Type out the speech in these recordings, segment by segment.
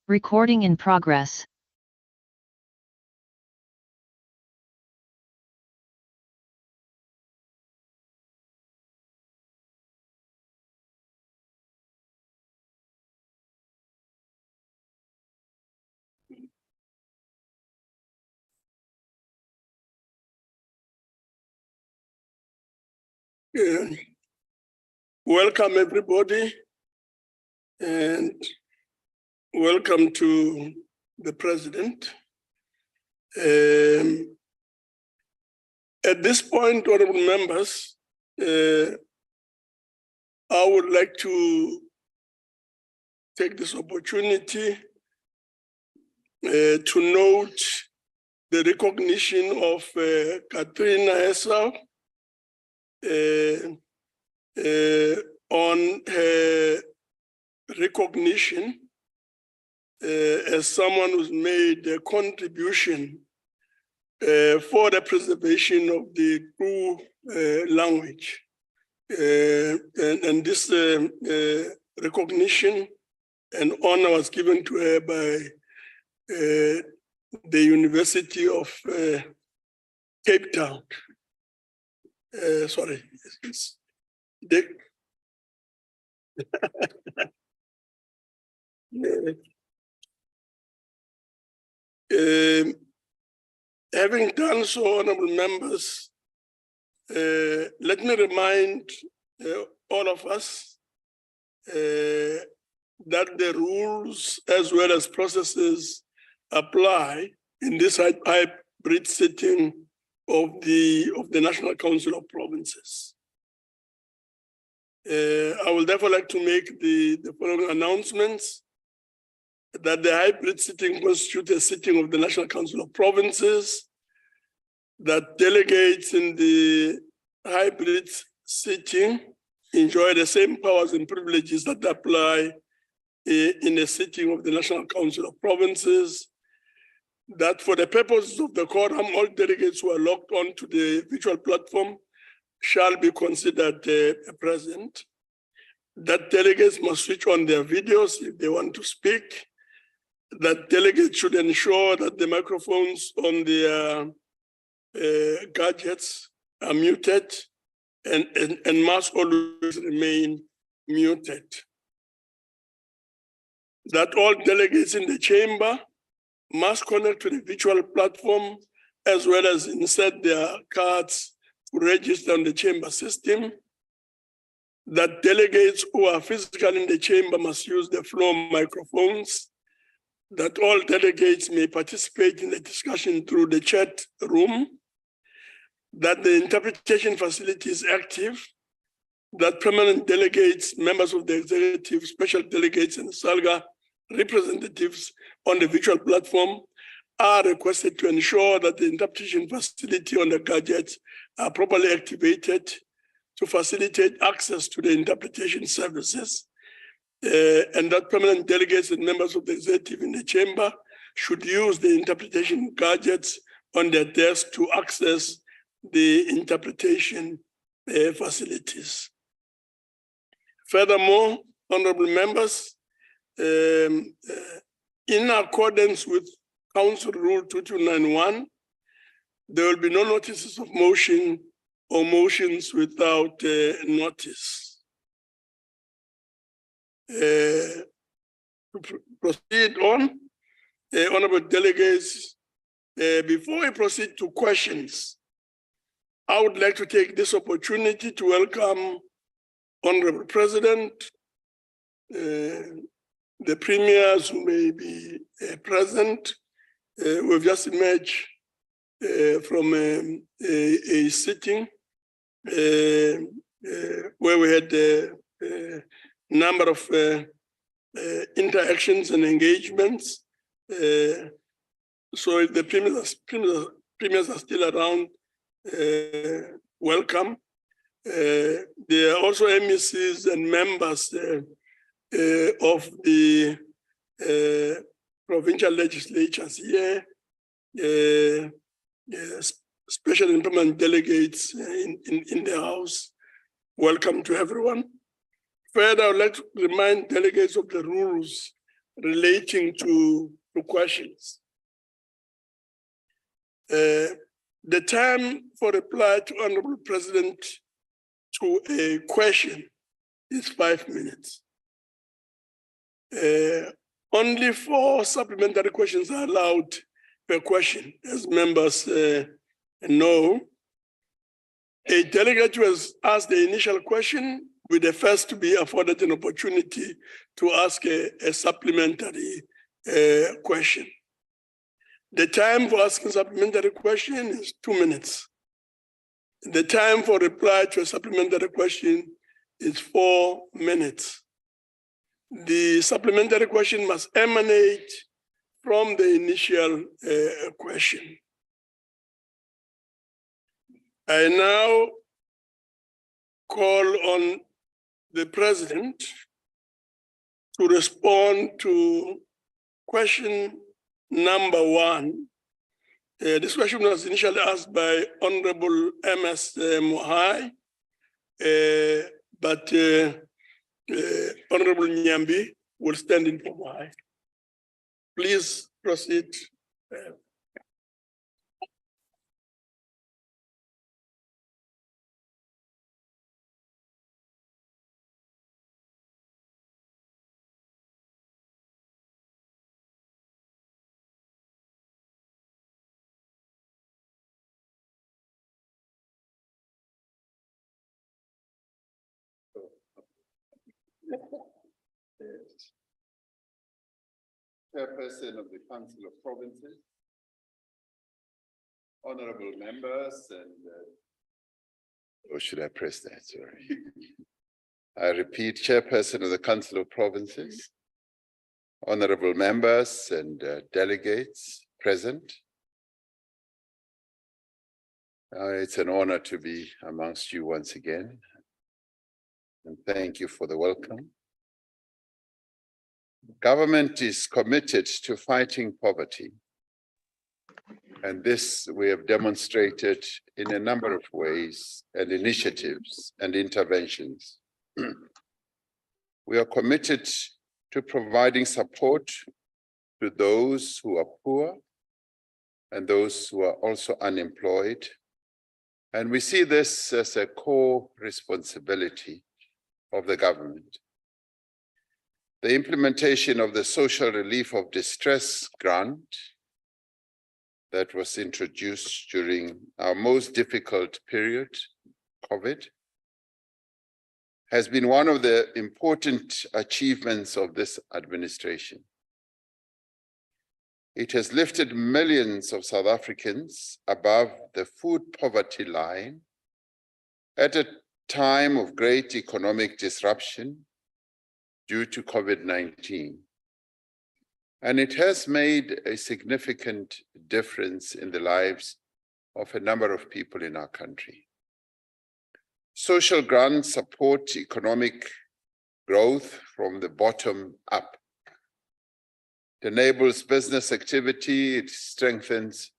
Recording in progress. Welcome everybody, and welcome to the President. At this point, honorable members, I would like to take this opportunity to note the recognition of Katrina Esau on her recognition as someone who's made a contribution for the preservation of the Kru language. And this recognition and honor was given to her by the University of Cape Town. Sorry. Having done so, honorable members, let me remind all of us that the rules as well as processes apply in this hybrid setting of the National Council of Provinces. I would therefore like to make the following announcements: that the hybrid sitting constitutes a sitting of the National Council of Provinces, that delegates in the hybrid sitting enjoy the same powers and privileges that apply in a sitting of the National Council of Provinces, that for the purposes of the quorum, all delegates who are logged on to the virtual platform shall be considered present, that delegates must switch on their videos if they want to speak, that delegates should ensure that the microphones on their gadgets are muted and must always remain muted. That all delegates in the chamber must connect to the virtual platform as well as insert their cards to register on the chamber system. That delegates who are physically in the chamber must use the floor microphones. That all delegates may participate in the discussion through the chat room. That the interpretation facility is active. That permanent delegates, members of the executive, special delegates, and SALGA representatives on the virtual platform are requested to ensure that the interpretation facility on the gadgets are properly activated to facilitate access to the interpretation services, and that permanent delegates and members of the executive in the chamber should use the interpretation gadgets on their desk to access the interpretation facilities. Furthermore, honorable members, in accordance with Council Rule 2291, there will be no notices of motion or motions without notice. To proceed on, honorable delegates, before we proceed to questions, I would like to take this opportunity to welcome Honorable President, the premiers who may be present. We've just emerged from a sitting where we had a number of interactions and engagements. So if the premiers are still around, welcome. There are also MECs and members of the provincial legislatures here, special and permanent delegates in the House. Welcome to everyone. Further, I would like to remind delegates of the rules relating to questions. The time for reply to Honorable President to a question is 5 minutes. Only 4 supplementary questions are allowed per question, as members know. A delegate who has asked the initial question will the first to be afforded an opportunity to ask a supplementary question. The time for asking supplementary question is 2 minutes. The time for reply to a supplementary question is 4 minutes. The supplementary question must emanate from the initial question. I now call on the President to respond to question number 1. This question was initially asked by Honorable M.S. Mohai, but Honorable Nyambi will stand in for Mohai. Please proceed. Chairperson of the Council of Provinces, honorable members, and or should I press that? Sorry. I repeat, Chairperson of the Council of Provinces, honorable members and delegates present. It's an honor to be amongst you once again, and thank you for the welcome. Government is committed to fighting poverty, and this we have demonstrated in a number of ways and initiatives and interventions. We are committed to providing support to those who are poor and those who are also unemployed, and we see this as a core responsibility of the government. The implementation of the Social Relief of Distress grant that was introduced during our most difficult period, COVID, has been one of the important achievements of this administration. It has lifted millions of South Africans above the food poverty line at a time of great economic disruption due to COVID-19. And it has made a significant difference in the lives of a number of people in our country. Social grants support economic growth from the bottom up. It enables business activity, it strengthens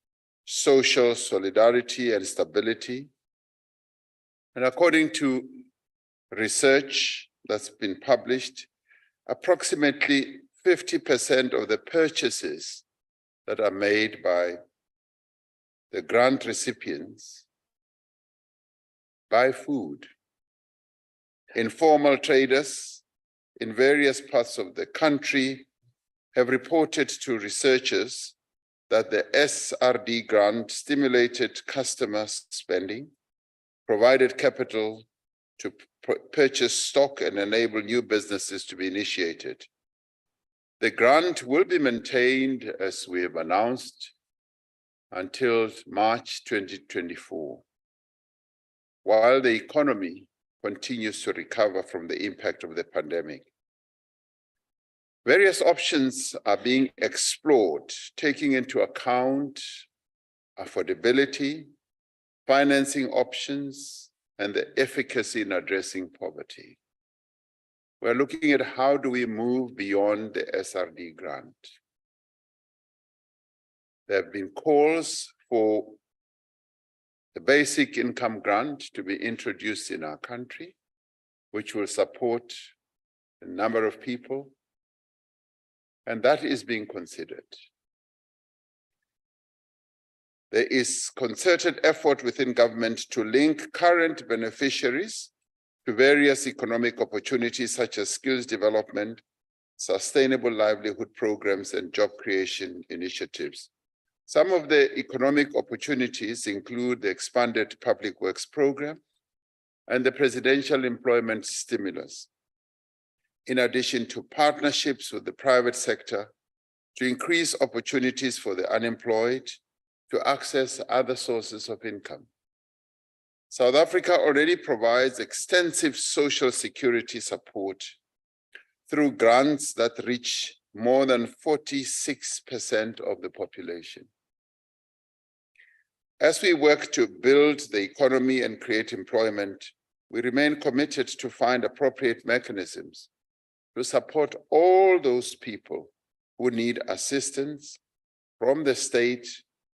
social solidarity and stability. And according to research that's been published, approximately 50% of the purchases that are made by the grant recipients buy food. Informal traders in various parts of the country have reported to researchers that the SRD grant stimulated customer spending, provided capital to purchase stock and enable new businesses to be initiated. The grant will be maintained, as we have announced, until March 2024, while the economy continues to recover from the impact of the pandemic. Various options are being explored, taking into account affordability, financing options, and the efficacy in addressing poverty. We're looking at how do we move beyond the SRD grant. There have been calls for the basic income grant to be introduced in our country, which will support a number of people. and that is being considered. There is concerted effort within government to link current beneficiaries to various economic opportunities such as skills development, sustainable livelihood programs, and job creation initiatives. Some of the economic opportunities include the expanded public works program and the presidential employment stimulus, in addition to partnerships with the private sector to increase opportunities for the unemployed to access other sources of income. South Africa already provides extensive social security support through grants that reach more than 46% of the population. As we work to build the economy and create employment, we remain committed to find appropriate mechanisms to support all those people who need assistance from the state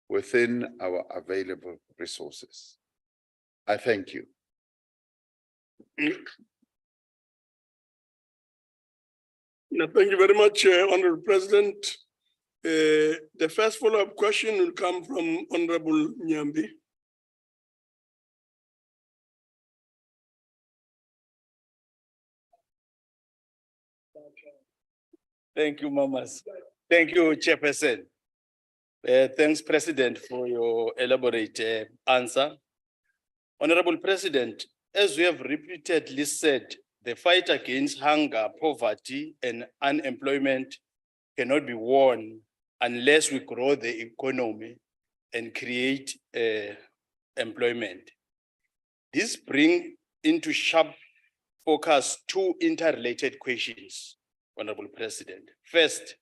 within our available resources. I thank you. Thank you very much, Honorable President. The first follow-up question will come from Honorable Nyambi. Thank you, Mamas. Thank you, Chairperson. Thanks, President, for your elaborate answer. Honorable President, as we have repeatedly said, the fight against hunger, poverty, and unemployment cannot be won unless we grow the economy and create employment. This brings into sharp focus two interrelated questions, Honorable President. First,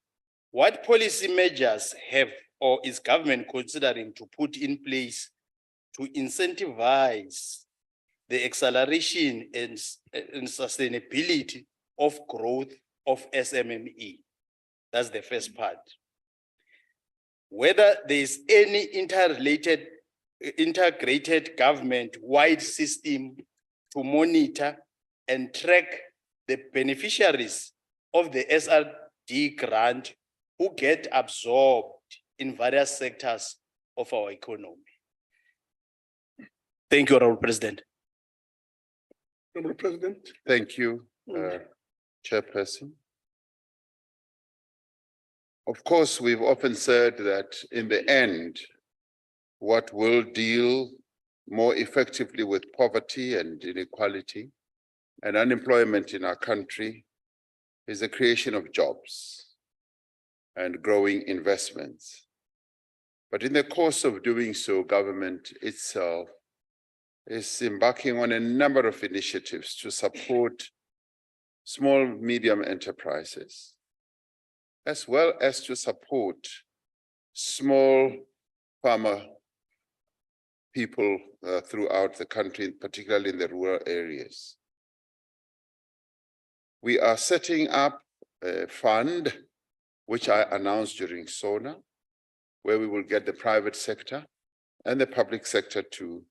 what policy measures have or is government considering to put in place to incentivize the acceleration and sustainability of growth of SMME? That's the first part. Whether there is any integrated government-wide system to monitor and track the beneficiaries of the SRD grant who get absorbed in various sectors of our economy. Thank you, Honorable President. Honorable President. Thank you, Chairperson. Of course, we've often said that in the end, what will deal more effectively with poverty and inequality and unemployment in our country is the creation of jobs and growing investments. But in the course of doing so, government itself is embarking on a number of initiatives to support small, medium enterprises, as well as to support small farmer people throughout the country, particularly in the rural areas. We are setting up a fund, which I announced during SONA, where we will get the private sector and the public sector to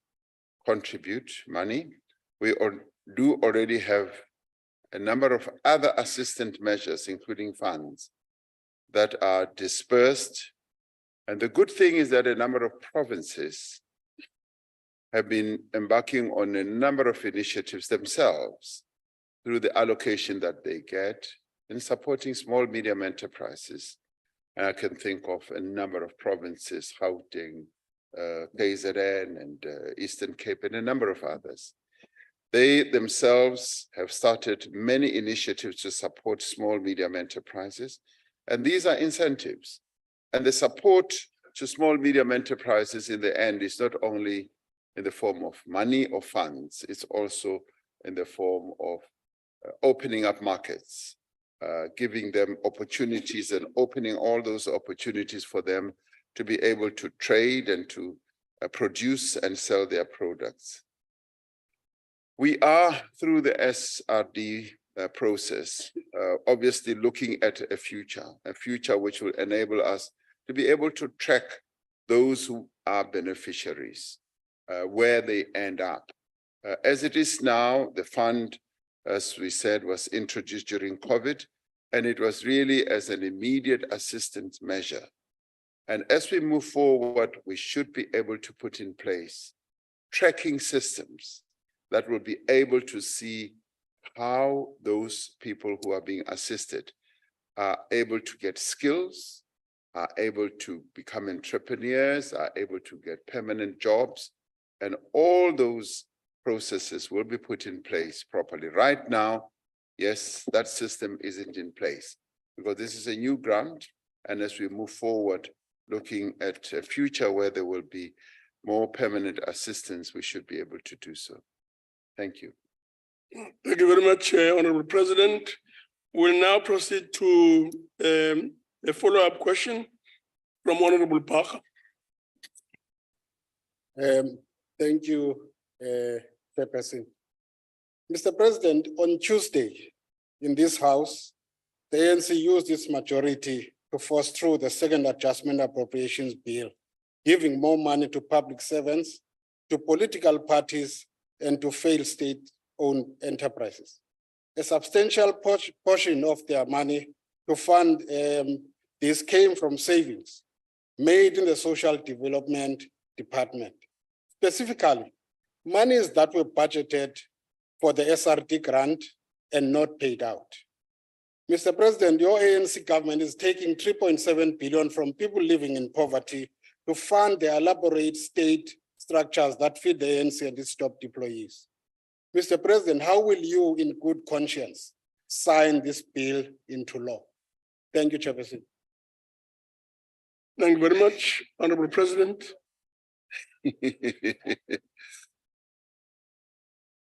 contribute money. We do already have a number of other assistant measures, including funds, that are dispersed. And the good thing is that a number of provinces have been embarking on a number of initiatives themselves through the allocation that they get in supporting small, medium enterprises. And I can think of a number of provinces, Gauteng, KZN, and Eastern Cape, and a number of others. They themselves have started many initiatives to support small, medium enterprises, and these are incentives. And the support to small, medium enterprises in the end is not only in the form of money or funds, it's also in the form of opening up markets, giving them opportunities and opening all those opportunities for them to be able to trade and to produce and sell their products. We are, through the SRD process, obviously looking at a future which will enable us to be able to track those who are beneficiaries, where they end up. As it is now, the fund, as we said, was introduced during COVID, And it was really as an immediate assistance measure. And as we move forward, we should be able to put in place tracking systems that will be able to see how those people who are being assisted are able to get skills, are able to become entrepreneurs, are able to get permanent jobs, and all those processes will be put in place properly. Right now, yes, that system isn't in place because this is a new grant, and as we move forward, looking at a future where there will be more permanent assistance, we should be able to do so. Thank you. Thank you very much, Honorable President. We'll now proceed to a follow-up question from Honorable Parker. Thank you, Chairperson. Mr. President, on Tuesday in this House, the ANC used its majority to force through the second adjustment appropriations bill, giving more money to public servants, to political parties, and to failed state-owned enterprises. A substantial portion of their money to fund this came from savings made in the Social Development Department. Specifically, monies that were budgeted for the SRD grant and not paid out. Mr. President, your ANC government is taking 3.7 billion from people living in poverty to fund the elaborate state structures that feed the ANC and its top employees. Mr. President, how will you, in good conscience, sign this bill into law? Thank you, Chairperson. Thank you very much, Honorable President.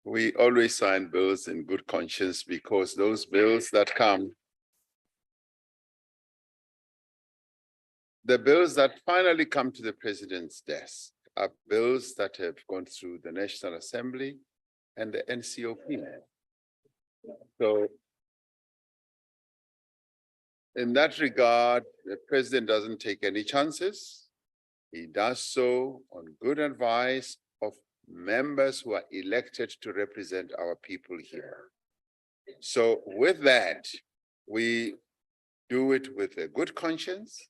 We always sign bills in good conscience because those bills that come, the bills that finally come to the president's desk are bills that have gone through the National Assembly and the NCOP. So in that regard, the president doesn't take any chances. He does so on good advice of members who are elected to represent our people here. So with that, we do it with a good conscience.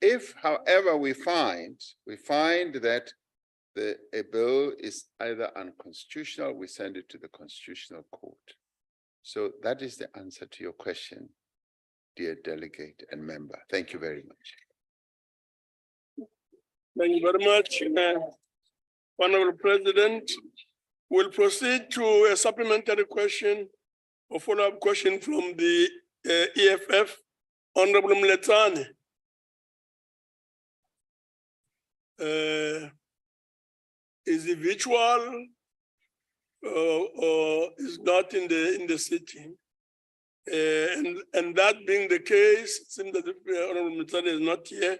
If, however, we find that a bill is either unconstitutional, we send it to the Constitutional Court. So that is the answer to your question, dear delegate and member. Thank you very much. Thank you very much, Honorable President. We'll proceed to a supplementary question or follow-up question from the EFF, Honorable Mletane. Is it virtual or is not in the city? And that being the case, it seems that Honorable Mletane is not here.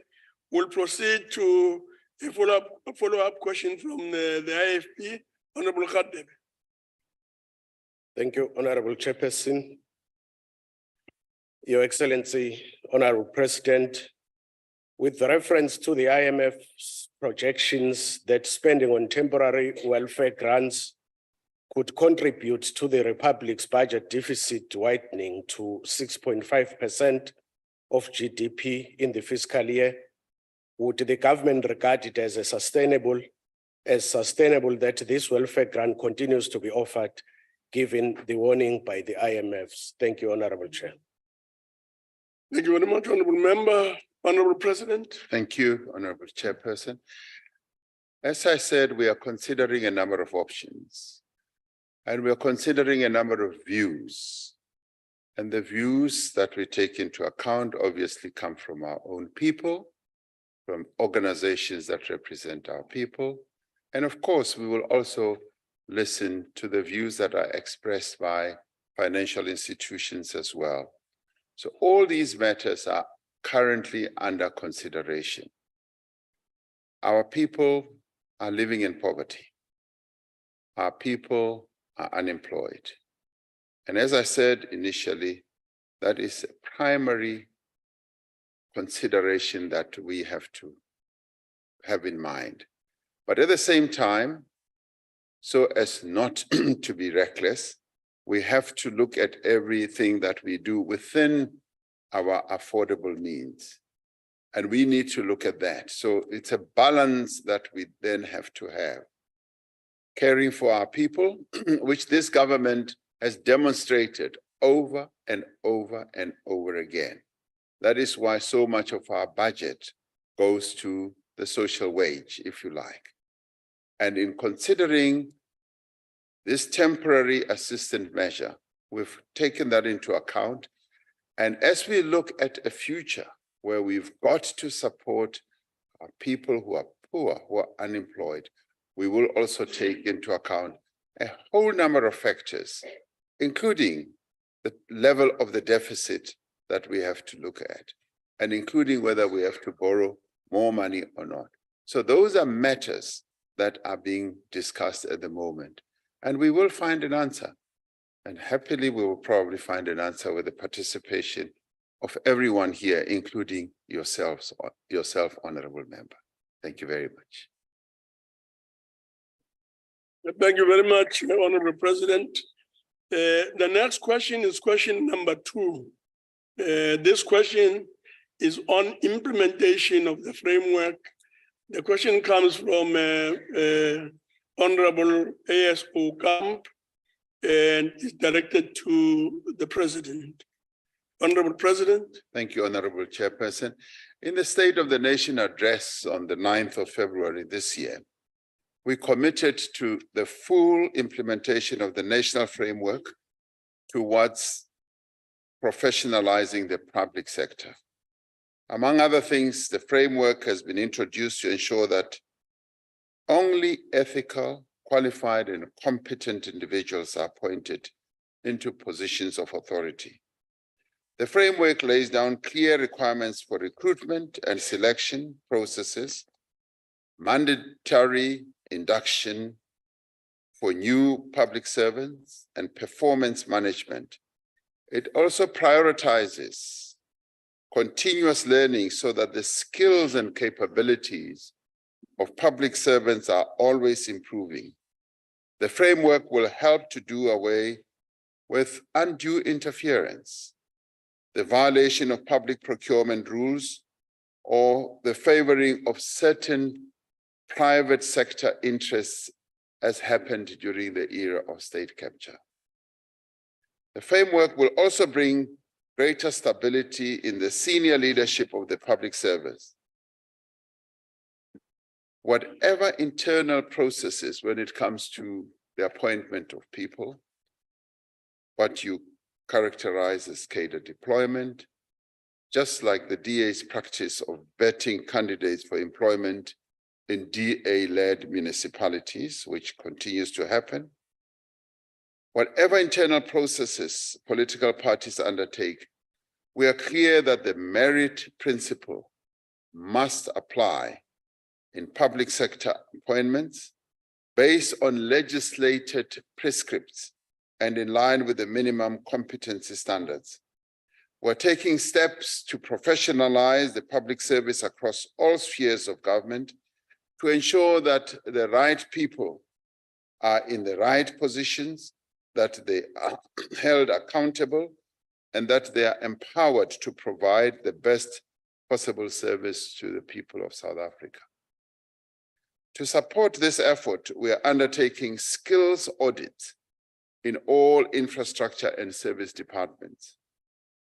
We'll proceed to a follow-up question from the IFP, Honorable Khadebe. Thank you, Honorable Chairperson. Your Excellency, Honorable President, with reference to the IMF's projections that spending on temporary welfare grants could contribute to the Republic's budget deficit widening to 6.5% of GDP in the fiscal year, would the government regard it as sustainable that this welfare grant continues to be offered, given the warning by the IMFs? Thank you, Honorable Chair. Thank you very much, Honorable Member. Honorable President. Thank you, Honorable Chairperson. As I said, we are considering a number of options, and we are considering a number of views. And the views that we take into account obviously come from our own people, from organizations that represent our people. And of course, we will also listen to the views that are expressed by financial institutions as well. So all these matters are currently under consideration. Our people are living in poverty. Our people are unemployed. And as I said initially, that is a primary consideration that we have to have in mind. But at the same time, so as not to be reckless, we have to look at everything that we do within our affordable means. And we need to look at that. So it's a balance that we then have to have. Caring for our people, which this government has demonstrated over and over and over again. That is why so much of our budget goes to the social wage, if you like. And in considering this temporary assistance measure, we've taken that into account. And as we look at a future where we've got to support our people who are poor, who are unemployed, we will also take into account a whole number of factors, including the level of the deficit that we have to look at, and including whether we have to borrow more money or not. So those are matters that are being discussed at the moment, and we will find an answer. And happily, we will probably find an answer with the participation of everyone here, including yourself, Honorable Member. Thank you very much. Thank you very much, Honorable President. The next question is question number 2. This question is on implementation of the framework. The question comes from Honorable ASO Camp and is directed to the President. Honorable President. Thank you, Honorable Chairperson. In the State of the Nation address on the 9th of February this year, we committed to the full implementation of the national framework towards professionalizing the public sector. Among other things, the framework has been introduced to ensure that only ethical, qualified, and competent individuals are appointed into positions of authority. The framework lays down clear requirements for recruitment and selection processes, mandatory induction for new public servants, and performance management. It also prioritizes continuous learning so that the skills and capabilities of public servants are always improving. The framework will help to do away with undue interference, the violation of public procurement rules, or the favoring of certain private sector interests as happened during the era of state capture. The framework will also bring greater stability in the senior leadership of the public service. Whatever internal processes when it comes to the appointment of people, what you characterize as cadre deployment, just like the DA's practice of vetting candidates for employment in DA-led municipalities, which continues to happen. Whatever internal processes political parties undertake, we are clear that the merit principle must apply in public sector appointments based on legislated prescripts and in line with the minimum competency standards. We're taking steps to professionalize the public service across all spheres of government to ensure that the right people are in the right positions, that they are held accountable, and that they are empowered to provide the best possible service to the people of South Africa. To support this effort, we are undertaking skills audits in all infrastructure and service departments.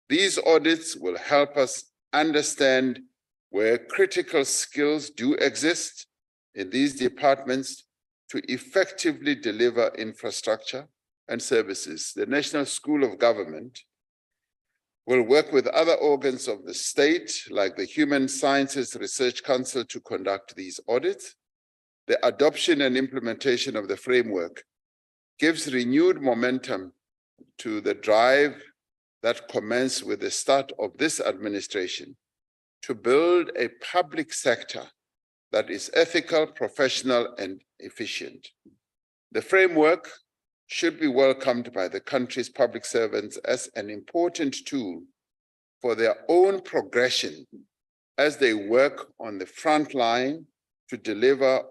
These audits will help us understand where critical skills do exist in these departments to effectively deliver infrastructure and services. The National School of Government will work with other organs of the state, like the Human Sciences Research Council, to conduct these audits. The adoption and implementation of the framework gives renewed momentum to the drive that commenced with the start of this administration to build a public sector that is ethical, professional, and efficient. The framework should be welcomed by the country's public servants as an important tool for their own progression as they work on the front line to deliver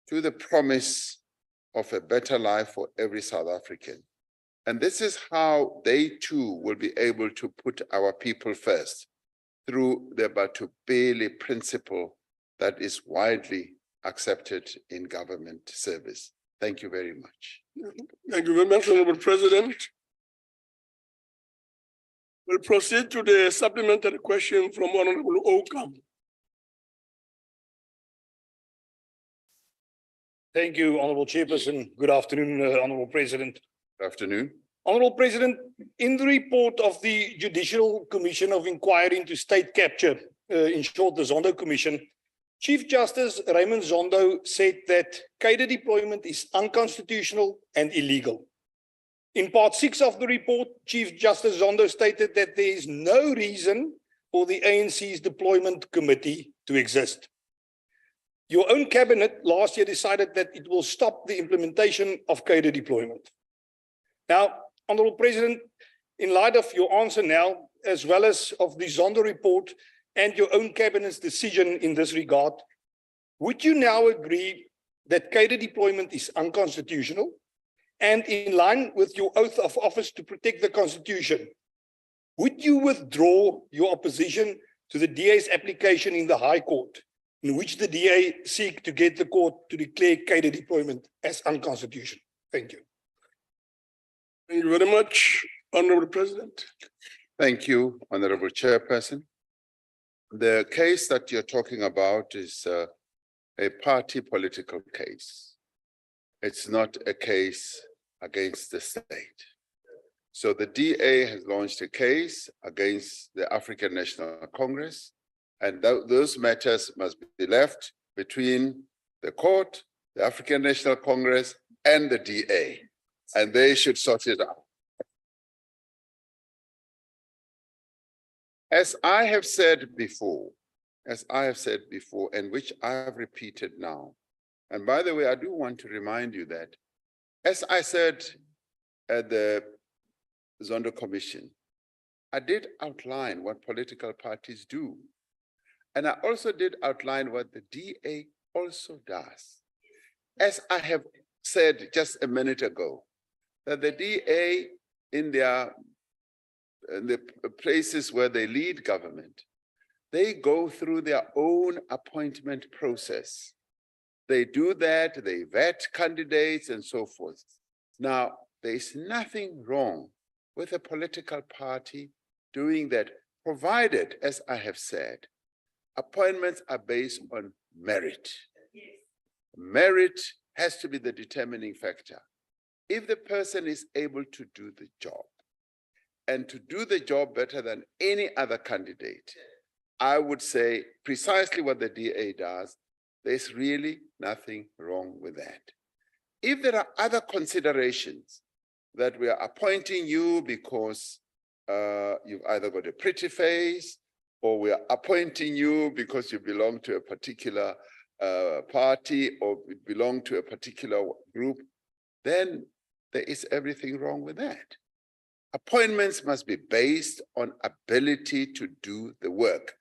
to the promise of a better life for every South African. And this is how they too will be able to put our people first through the Batubele principle that is widely accepted in government service. Thank you very much. Thank you very much, Honorable President. We'll proceed to the supplementary question from Honorable Okam. Thank you, Honorable Chairperson. Good afternoon, Honorable President. Good afternoon. Honorable President, in the report of the Judicial Commission of Inquiry into State Capture, in short, the Zondo Commission, Chief Justice Raymond Zondo said that cadre deployment is unconstitutional and illegal. In part 6 of the report, Chief Justice Zondo stated that there is no reason for the ANC's deployment committee to exist. Your own cabinet last year decided that it will stop the implementation of cadre deployment. Now, Honorable President, in light of your answer now, as well as of the Zondo report and your own cabinet's decision in this regard, would you now agree that cadre deployment is unconstitutional and in line with your oath of office to protect the Constitution? Would you withdraw your opposition to the DA's application in the High Court, in which the DA seek to get the court to declare cadre deployment as unconstitutional? Thank you. Thank you very much, Honorable President. Thank you, Honorable Chairperson. The case that you're talking about is a party political case. It's not a case against the state. So the DA has launched a case against the African National Congress, and those matters must be left between the court, the African National Congress, and the DA, and they should sort it out. As I have said before, and which I have repeated now, and by the way, I do want to remind you that, as I said at the Zondo Commission, I did outline what political parties do. And I also did outline what the DA also does. As I have said just a minute ago, that the DA in the places where they lead government, they go through their own appointment process. They do that, they vet candidates and so forth. Now, there is nothing wrong with a political party doing that, provided, as I have said, appointments are based on merit. Merit has to be the determining factor. If the person is able to do the job, and to do the job better than any other candidate, I would say precisely what the DA does. There's really nothing wrong with that. If there are other considerations that we are appointing you because you've either got a pretty face, or we are appointing you because you belong to a particular party or belong to a particular group, then there is everything wrong with that. Appointments must be based on ability to do the work.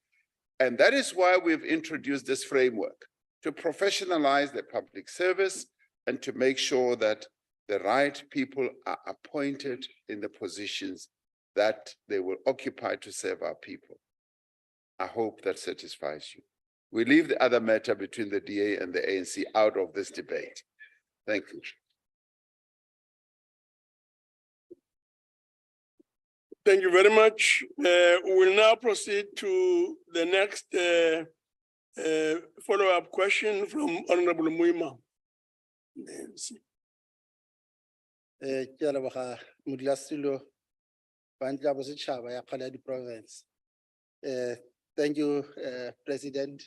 And that is why we've introduced this framework, to professionalize the public service and to make sure that the right people are appointed in the positions that they will occupy to serve our people. I hope that satisfies you. We leave the other matter between the DA and the ANC out of this debate. Thank you. Thank you very much. We'll now proceed to the next follow-up question from Honorable Muima. Thank you, President,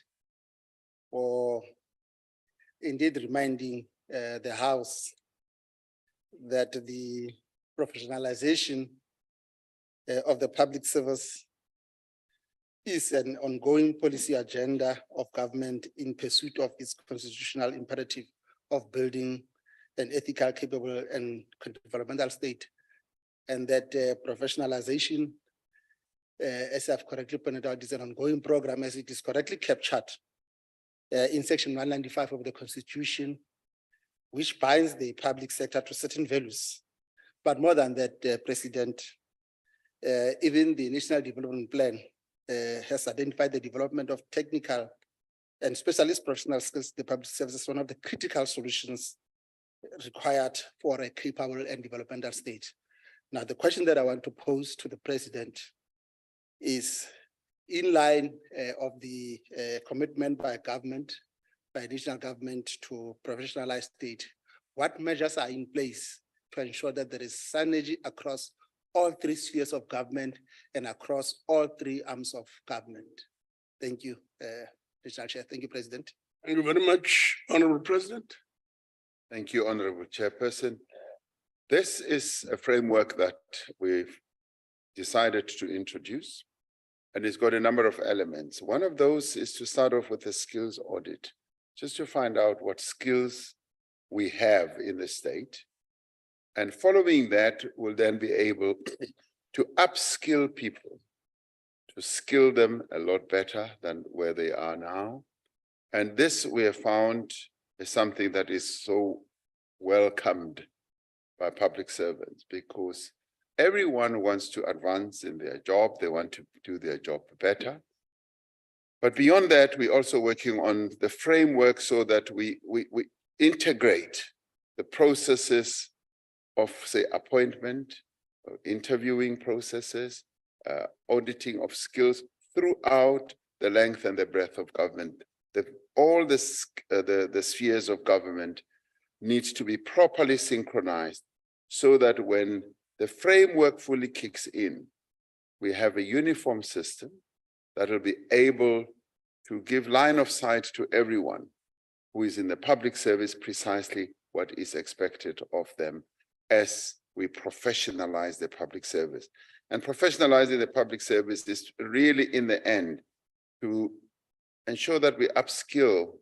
for indeed reminding the House that the professionalization of the public service is an ongoing policy agenda of government in pursuit of its constitutional imperative of building an ethical, capable, and developmental state. And that professionalization, as I've correctly pointed out, is an ongoing program as it is correctly captured in Section 195 of the Constitution, which binds the public sector to certain values But more than that, President, even the National Development Plan has identified the development of technical and specialist professional skills in the public service as one of the critical solutions required for a capable and developmental state. Now, the question that I want to pose to the President is in line of the commitment by government, by national government to professionalize state. What measures are in place to ensure that there is synergy across all three spheres of government and across all three arms of government? Thank you, National Chair. Thank you, President. Thank you very much, Honorable President. Thank you, Honorable Chairperson. This is a framework that we've decided to introduce, and it's got a number of elements. One of those is to start off with a skills audit, just to find out what skills we have in the state. And following that, we'll then be able to upskill people, to skill them a lot better than where they are now. And this we have found is something that is so welcomed by public servants, because everyone wants to advance in their job. They want to do their job better. But beyond that, we're also working on the framework so that we integrate the processes of, say, appointment, interviewing processes, auditing of skills throughout the length and the breadth of government. All the spheres of government needs to be properly synchronized so that when the framework fully kicks in, we have a uniform system that will be able to give line of sight to everyone who is in the public service precisely what is expected of them as we professionalize the public service. And professionalizing the public service is really, in the end, to ensure that we upskill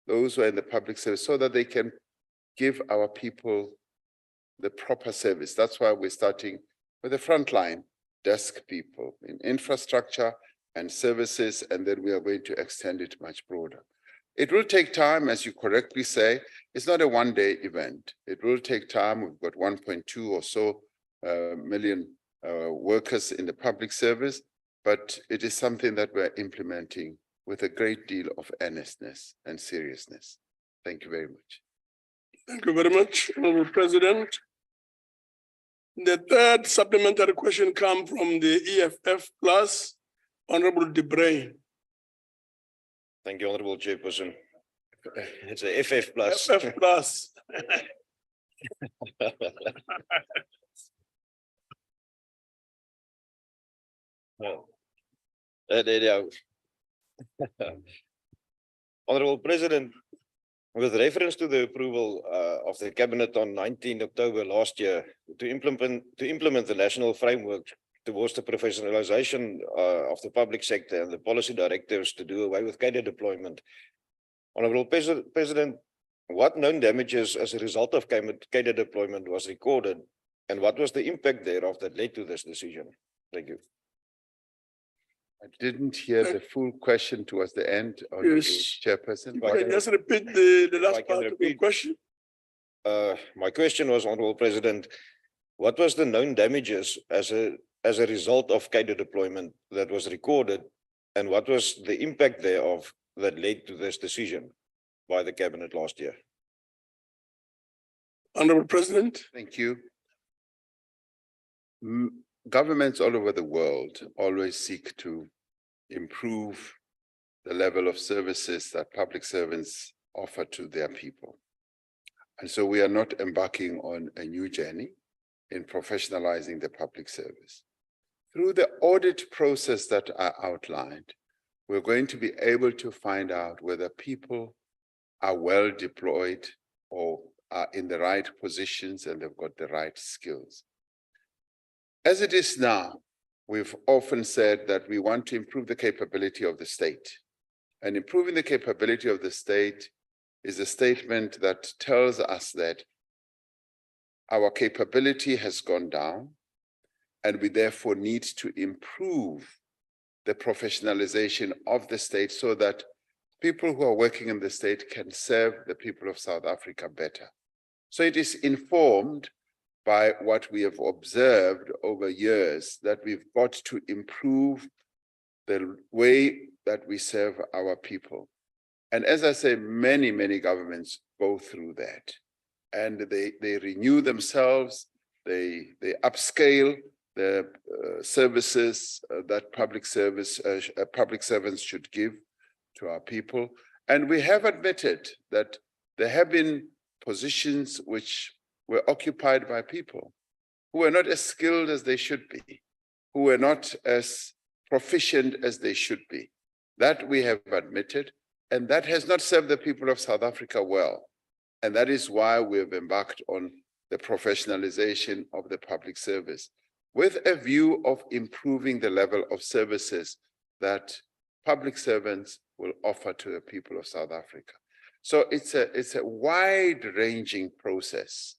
those who are in the public service so that they can give our people the proper service. That's why we're starting with the frontline desk people in infrastructure and services, and then we are going to extend it much broader. It will take time, as you correctly say. It's not a one-day event. It will take time. We've got 1.2 or so million workers in the public service, but it is something that we're implementing with a great deal of earnestness and seriousness. Thank you very much. Thank you very much, Honorable President. The third supplementary question comes from the EFF Plus, Honorable De Bruin. Thank you, Honorable Chairperson. It's a FF Plus. FF Plus. Well, Honorable President, with reference to the approval of the Cabinet on 19 October last year to implement the national framework towards the professionalization of the public sector and the policy directives to do away with cadre deployment. Honorable President, what known damages as a result of cadre deployment was recorded, and what was the impact thereof that led to this decision? Thank you. I didn't hear the full question towards the end, Honorable Yes. Chairperson. Can you just repeat the last part of the question? My question was, Honorable President, what was the known damages as a result of cadre deployment that was recorded, and what was the impact thereof that led to this decision by the Cabinet last year? Honorable President. Thank you. Governments all over the world always seek to improve the level of services that public servants offer to their people. And so we are not embarking on a new journey in professionalizing the public service. Through the audit process that I outlined, we're going to be able to find out whether people are well deployed or are in the right positions and they've got the right skills. As it is now, we've often said that we want to improve the capability of the state. And improving the capability of the state is a statement that tells us that our capability has gone down, and we therefore need to improve the professionalization of the state so that people who are working in the state can serve the people of South Africa better. So it is informed by what we have observed over years, that we've got to improve the way that we serve our people. And as I say, many, many governments go through that. And they renew themselves, they upscale the services that public servants should give to our people. And we have admitted that there have been positions which were occupied by people who were not as skilled as they should be, who were not as proficient as they should be. That we have admitted, and that has not served the people of South Africa well. And that is why we have embarked on the professionalization of the public service, with a view of improving the level of services that public servants will offer to the people of South Africa. So it's a wide-ranging process.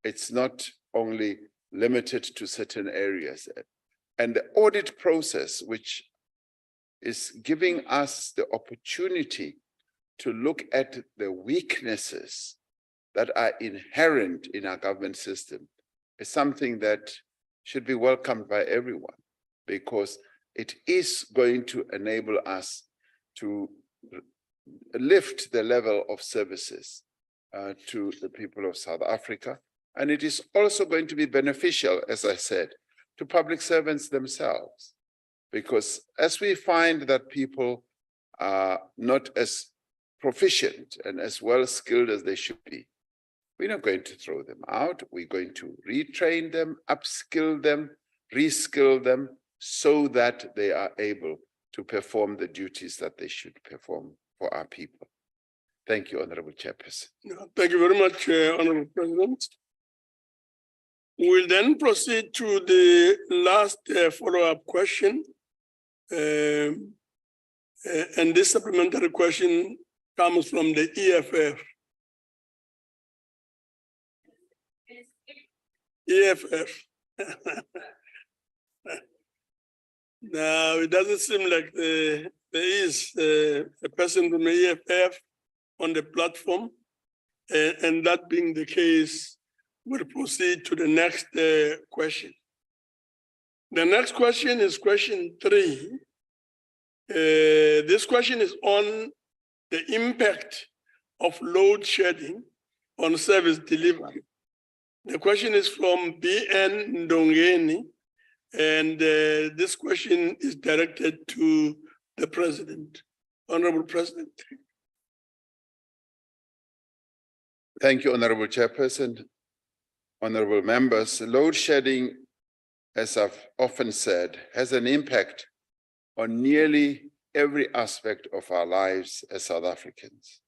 It's not only limited to certain areas. And the audit process, which is giving us the opportunity to look at the weaknesses that are inherent in our government system, is something that should be welcomed by everyone, because it is going to enable us to lift the level of services to the people of South Africa. And it is also going to be beneficial, as I said, to public servants themselves, because as we find that people are not as proficient and as well skilled as they should be, we're not going to throw them out. We're going to retrain them, upskill them, reskill them, so that they are able to perform the duties that they should perform for our people. Thank you, Honorable Chairperson. Thank you very much, Honorable President. We'll then proceed to the last follow-up question. And this supplementary question comes from the EFF. EFF. Now, it doesn't seem like there is a person from the EFF on the platform. And that being the case, we'll proceed to the next question. The next question is question 3. This question is on the impact of load shedding on service delivery. The question is from BN Ndongeni, and this question is directed to the President. Honorable President. Thank you, Honorable Chairperson. Honorable members, load shedding, as I've often said, has an impact on nearly every aspect of our lives as South Africans,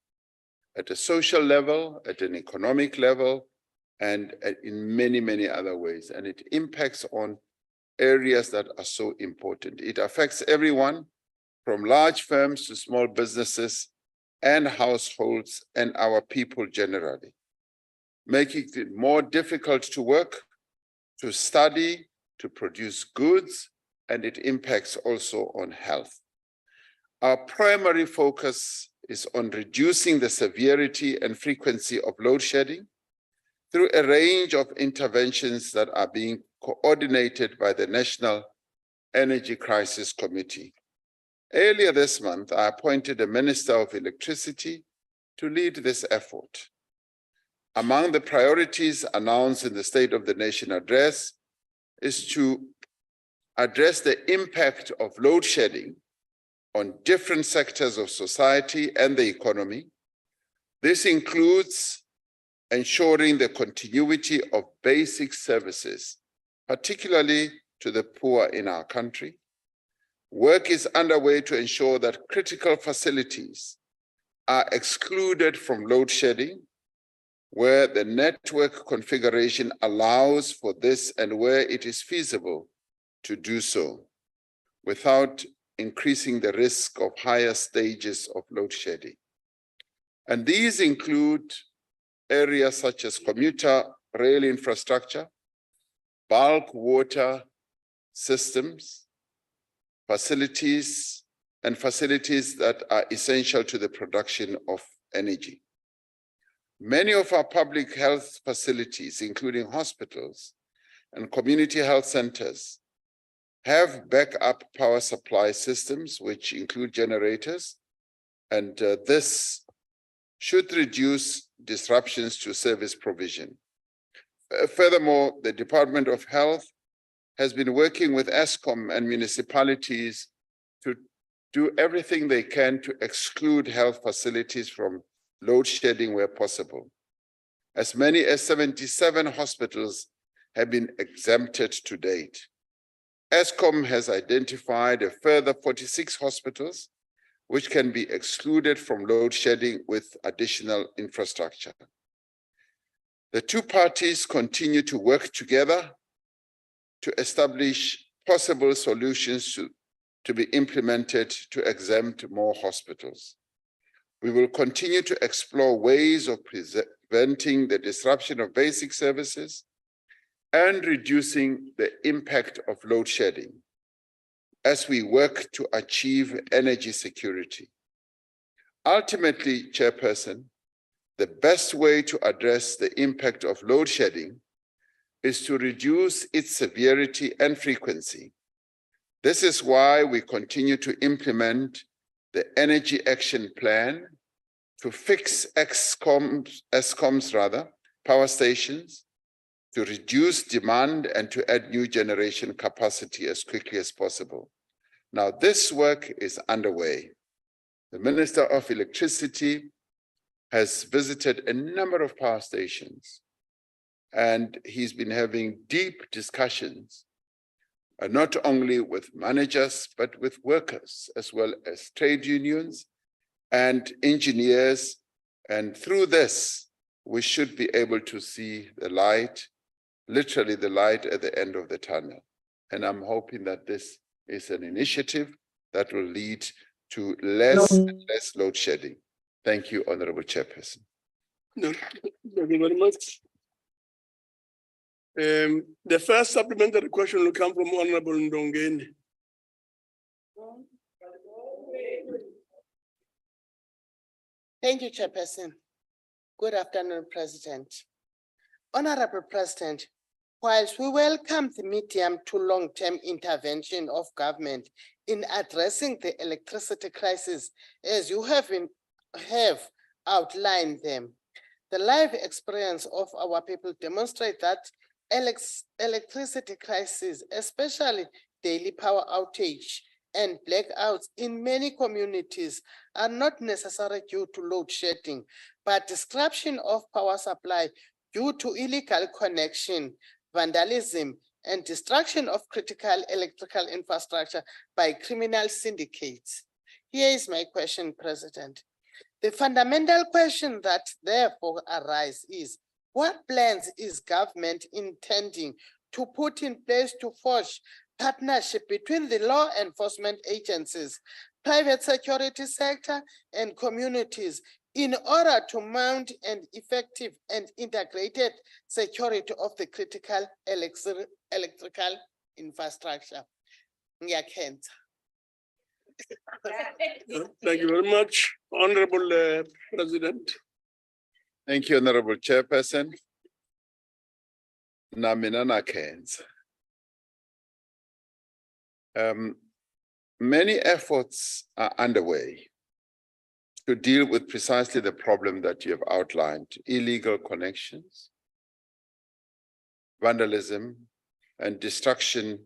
at a social level, at an economic level, and in many, many other ways. And it impacts on areas that are so important. It affects everyone, from large firms to small businesses and households and our people generally, making it more difficult to work, to study, to produce goods, and it impacts also on health. Our primary focus is on reducing the severity and frequency of load shedding through a range of interventions that are being coordinated by the National Energy Crisis Committee. Earlier this month, I appointed a Minister of Electricity to lead this effort. Among the priorities announced in the State of the Nation address is to address the impact of load shedding on different sectors of society and the economy. This includes ensuring the continuity of basic services, particularly to the poor in our country. Work is underway to ensure that critical facilities are excluded from load shedding, where the network configuration allows for this and where it is feasible to do so, without increasing the risk of higher stages of load shedding. And these include areas such as commuter rail infrastructure, bulk water systems, facilities that are essential to the production of energy. Many of our public health facilities, including hospitals and community health centers, have backup power supply systems, which include generators, and this should reduce disruptions to service provision. Furthermore, the Department of Health has been working with NCOP and municipalities to do everything they can to exclude health facilities from load shedding where possible. As many as 77 hospitals have been exempted to date. NCOP has identified a further 46 hospitals which can be excluded from load shedding with additional infrastructure. The two parties continue to work together to establish possible solutions to be implemented to exempt more hospitals. We will continue to explore ways of preventing the disruption of basic services and reducing the impact of load shedding as we work to achieve energy security. Ultimately, Chairperson, the best way to address the impact of load shedding is to reduce its severity and frequency. This is why we continue to implement the Energy Action Plan to fix ESCOM's power stations, to reduce demand and to add new generation capacity as quickly as possible. Now, this work is underway. The Minister of Electricity has visited a number of power stations, and he's been having deep discussions, not only with managers, but with workers, as well as trade unions and engineers. And through this, we should be able to see the light, literally the light at the end of the tunnel. And I'm hoping that this is an initiative that will lead to less and less load shedding. Thank you, Honorable Chairperson. Thank you very much. The first supplementary question will come from Honorable Ndongeni. Thank you, Chairperson. Good afternoon, President. Honorable President, whilst we welcome the medium to long-term intervention of government in addressing the electricity crisis, as you have outlined them, the life experience of our people demonstrate that electricity crisis, especially daily power outage and blackouts in many communities, are not necessarily due to load shedding, but disruption of power supply due to illegal connection, vandalism, and destruction of critical electrical infrastructure by criminal syndicates. Here is my question, President. The fundamental question that therefore arises is, what plans is government intending to put in place to forge partnership between the law enforcement agencies, private security sector, and communities in order to mount an effective and integrated security of the critical electrical infrastructure? Ngiyakhenza. Thank you very much, Honorable President. Thank you, Honorable Chairperson. Naminana Keynes. Many efforts are underway to deal with precisely the problem that you have outlined: illegal connections, vandalism, and destruction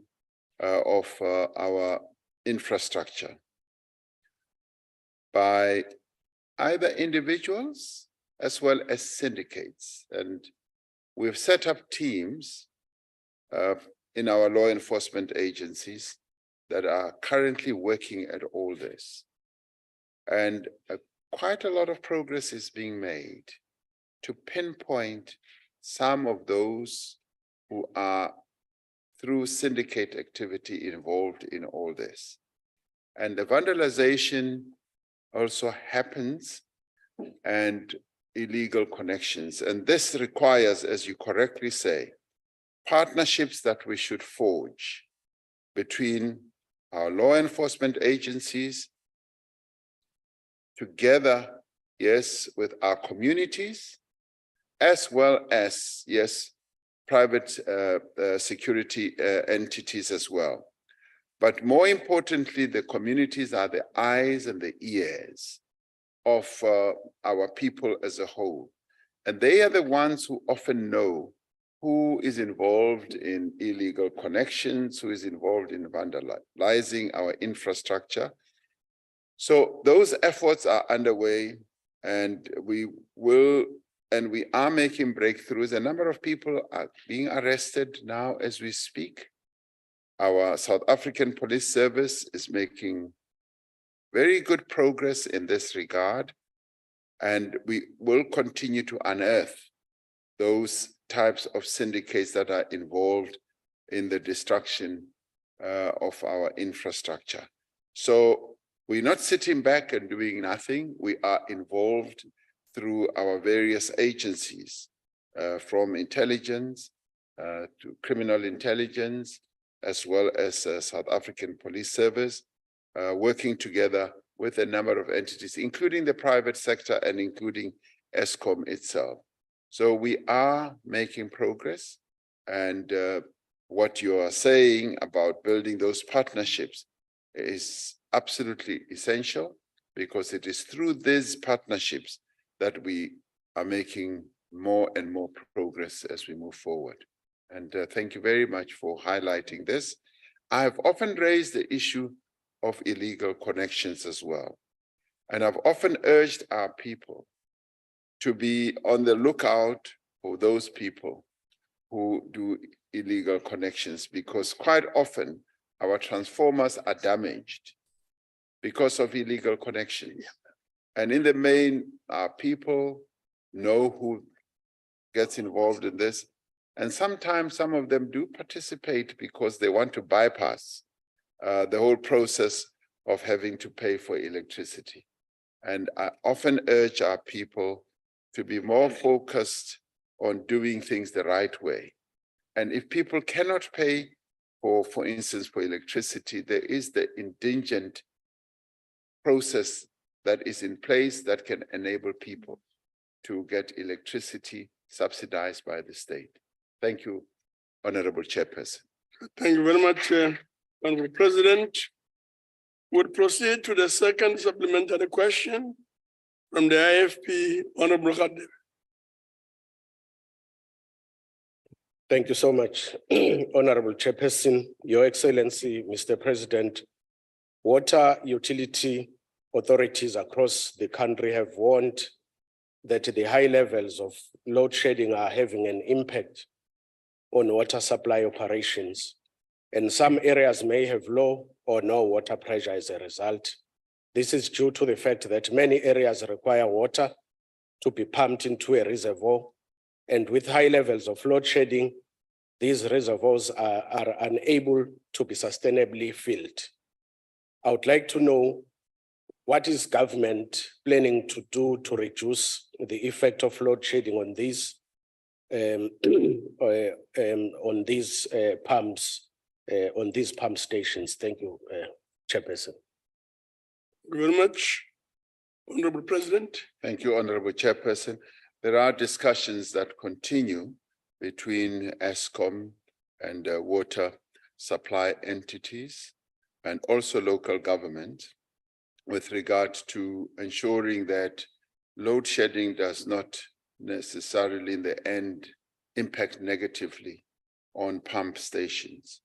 of our infrastructure by either individuals as well as syndicates. And we've set up teams in our law enforcement agencies that are currently working at all this. And quite a lot of progress is being made to pinpoint some of those who are, through syndicate activity, involved in all this. And the vandalization also happens, and illegal connections. And this requires, as you correctly say, partnerships that we should forge between our law enforcement agencies, together, yes, with our communities, as well as, yes, private security entities as well. But more importantly, the communities are the eyes and the ears of our people as a whole. And they are the ones who often know who is involved in illegal connections, who is involved in vandalizing our infrastructure. So those efforts are underway, and we are making breakthroughs. A number of people are being arrested now as we speak. Our South African Police Service is making very good progress in this regard, and we will continue to unearth those types of syndicates that are involved in the destruction of our infrastructure. So we're not sitting back and doing nothing. We are involved through our various agencies, from intelligence to criminal intelligence, as well as South African Police Service, working together with a number of entities, including the private sector and including NCOP itself. So we are making progress, and what you are saying about building those partnerships is absolutely essential, because it is through these partnerships that we are making more and more progress as we move forward. And thank you very much for highlighting this. I have often raised the issue of illegal connections as well. And I've often urged our people to be on the lookout for those people who do illegal connections, because quite often our transformers are damaged because of illegal connections. And in the main, our people know who gets involved in this. And sometimes some of them do participate because they want to bypass the whole process of having to pay for electricity. And I often urge our people to be more focused on doing things the right way. And if people cannot pay for instance, for electricity, there is the indigent process that is in place that can enable people to get electricity subsidized by the state. Thank you, Honorable Chairperson. Thank you very much, Honorable President. We'll proceed to the second supplementary question from the IFP, Honorable Khadebe. Thank you so much, Honorable Chairperson, Your Excellency, Mr. President. Water utility authorities across the country have warned that the high levels of load shedding are having an impact on water supply operations, and some areas may have low or no water pressure as a result. This is due to the fact that many areas require water to be pumped into a reservoir, and with high levels of load shedding, these reservoirs are unable to be sustainably filled. I would like to know, what is government planning to do to reduce the effect of load shedding on these pumps, on these pump stations? Thank you, Chairperson. Thank you very much, Honorable President. Thank you, Honorable Chairperson. There are discussions that continue between NCOP and water supply entities and also local government with regard to ensuring that load shedding does not necessarily in the end impact negatively on pump stations.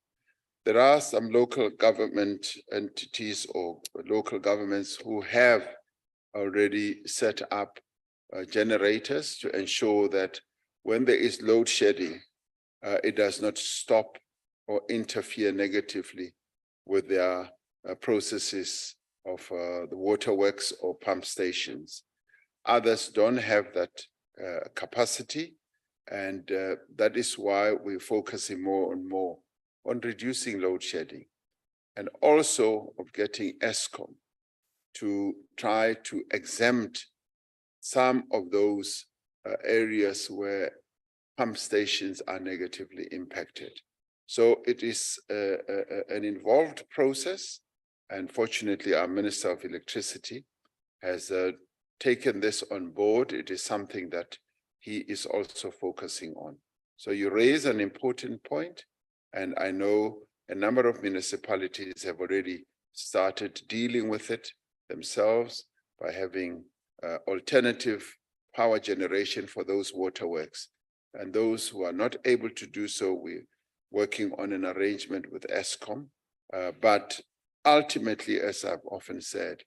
There are some local government entities or local governments who have already set up generators to ensure that when there is load shedding, it does not stop or interfere negatively with their processes of the waterworks or pump stations. Others don't have that capacity, and that is why we're focusing more and more on reducing load shedding, and also of getting NCOP to try to exempt some of those areas where pump stations are negatively impacted. So it is an involved process, and fortunately our Minister of Electricity has taken this on board. It is something that he is also focusing on. So you raise an important point, and I know a number of municipalities have already started dealing with it themselves by having alternative power generation for those waterworks. And those who are not able to do so, we're working on an arrangement with ESCOM. But ultimately, as I've often said,